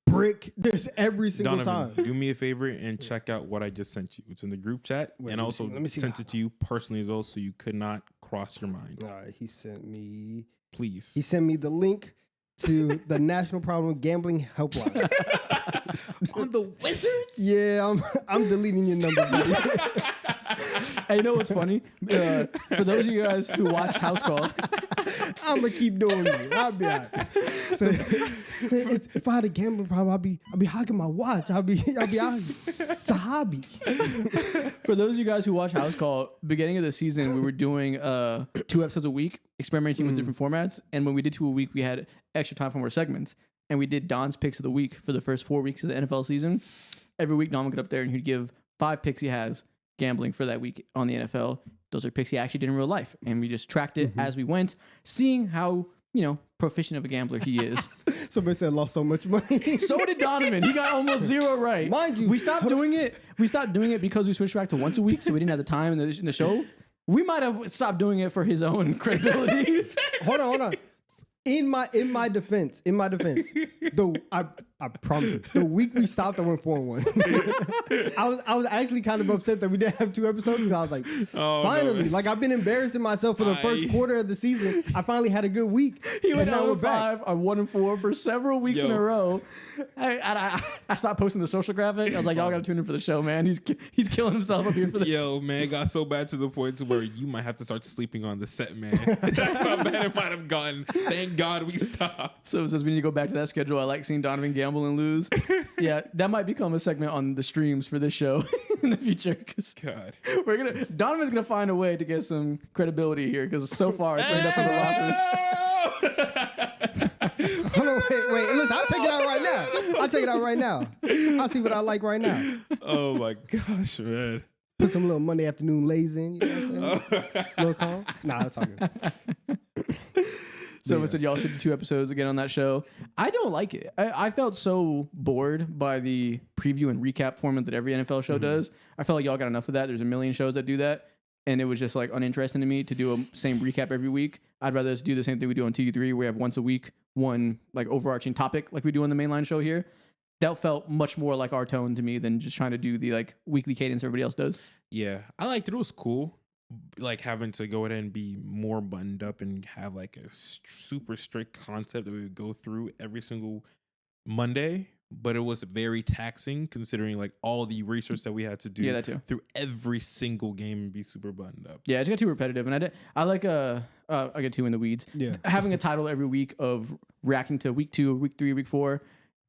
Brick this every single Donovan, time. do me a favor and check out what I just sent you. It's in the group chat. Wait, and let me also see. sent it to you personally as well, so you could not cross your mind. All right, he sent me Please. the link to the National Problem Gambling Helpline. On the Wizards? Yeah, I'm deleting your number, buddy. Hey, you know what's funny? For those of you guys who watch House Call, I'm gonna keep doing it. I'll be all right. If I had a gambling problem, I'll be hocking my watch. I'll be out. It's a hobby. for those of you guys who watch House Call, beginning of the season, we were doing 2 episodes a week, experimenting with different formats. And when we did 2 a week, we had extra time for more segments. And we did Don's picks of the week for the first 4 weeks of the NFL season. Every week, Don would get up there and he'd give 5 picks he has gambling for that week on the NFL. Those are picks he actually did in real life. And we just tracked it as we went, seeing how, proficient of a gambler he is. Somebody said lost so much money. So did Donovan. He got almost 0 right. Mind you, we stopped doing it. We stopped doing it because we switched back to once a week, so we didn't have the time in the show. We might have stopped doing it for his own credibility. Hold on. In my defense, I promise you, the week we stopped, I went 4-1. I was actually kind of upset that we didn't have 2 episodes because I was like, finally, like I've been embarrassing myself for the first quarter of the season. I finally had a good week. He went now 0-5 on 1-4 for several weeks in a row. I stopped posting the social graphic. I was like, y'all gotta tune in for the show, man. He's killing himself up here for this. Yo, man, it got so bad to the point to where you might have to start sleeping on the set, man. That's how bad it might have gotten. Thank God we stopped. So it says we need to go back to that schedule. I like seeing Donovan gamble and lose. Yeah, that might become a segment on the streams for this show in the future. God, Donovan's gonna find a way to get some credibility here because so far it's ended up with the losses. Hold on, wait. Listen, I'll take it out right now. I'll see what I like right now. Oh my gosh, man. Put some little Monday afternoon lays in. You know what I'm saying? Little calm. Nah, that's all good. So it said y'all should do 2 episodes again on that show. I don't like it. I felt so bored by the preview and recap format that every NFL show does. I felt like y'all got enough of that. There's a million shows that do that. And it was just like uninteresting to me to do a same recap every week. I'd rather just do the same thing we do on TD3 where we have once a week, one like overarching topic like we do on the mainline show here. That felt much more like our tone to me than just trying to do the like weekly cadence everybody else does. Yeah, I liked it. It was cool. Like having to go ahead and be more buttoned up and have like a super strict concept that we would go through every single Monday, but it was very taxing considering like all the research that we had to do through every single game and be super buttoned up. Yeah, it just got too repetitive, and I get too in the weeds. Yeah, having a title every week of reacting to week 2, week 3, week 4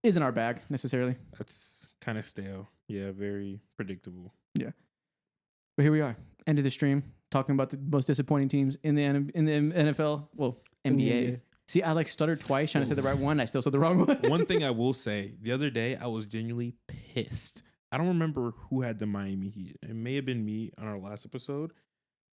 isn't our bag necessarily. That's kind of stale. Yeah, very predictable. Yeah, but here we are. End of the stream, talking about the most disappointing teams in the NFL. Well, NBA. See, I like stuttered twice trying to say the right one. I still said the wrong one. One thing I will say, the other day I was genuinely pissed. I don't remember who had the Miami Heat. It may have been me on our last episode.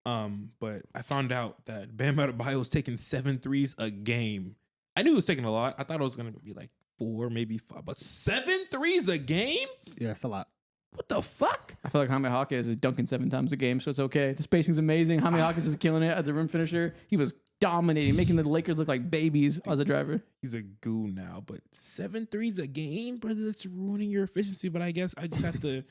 But I found out that Bam Adebayo was taking 7 threes a game. I knew he was taking a lot. I thought it was going to be like 4, maybe 5. But 7 threes a game? Yeah, it's a lot. What the fuck? I feel like Jaime Hawkins is dunking 7 times a game, so it's okay. The spacing's amazing. Jaime Hawkins is killing it as a rim finisher. He was dominating, making the Lakers look like babies as a driver. He's a goon now, but 7 threes a game, brother, that's ruining your efficiency. But I guess I just have to.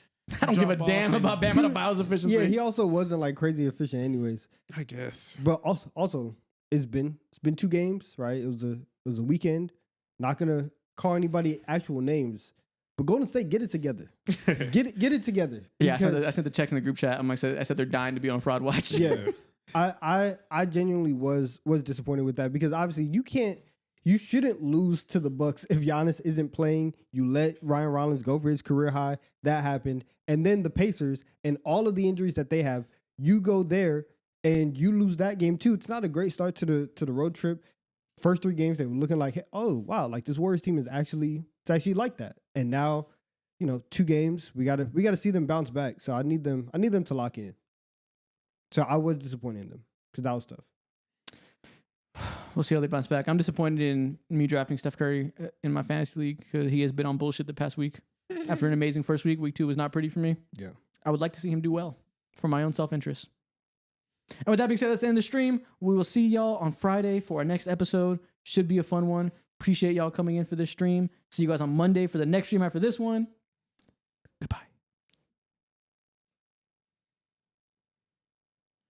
I don't give a damn about Bam Adebayo's efficiency. Yeah, he also wasn't like crazy efficient, anyways. I guess. But also, it's been 2 games, right? It was a weekend. Not gonna call anybody actual names. But Golden State, get it together. Get it together. Yeah, I sent the checks in the group chat. I said they're dying to be on Fraud Watch. Yeah, I genuinely was disappointed with that because obviously you shouldn't lose to the Bucks if Giannis isn't playing. You let Ryan Rollins go for his career high. That happened, and then the Pacers and all of the injuries that they have. You go there and you lose that game too. It's not a great start to the road trip. First 3 games they were looking like, oh wow, like this Warriors team is actually like that. And now, 2 games, we gotta see them bounce back. So I need them to lock in. So I was disappointed in them because that was tough. We'll see how they bounce back. I'm disappointed in me drafting Steph Curry in my fantasy league because he has been on bullshit the past week. After an amazing first week, week 2 was not pretty for me. Yeah, I would like to see him do well for my own self-interest. And with that being said, that's the end of the stream. We will see y'all on Friday for our next episode. Should be a fun one. Appreciate y'all coming in for this stream. See you guys on Monday for the next stream after this one.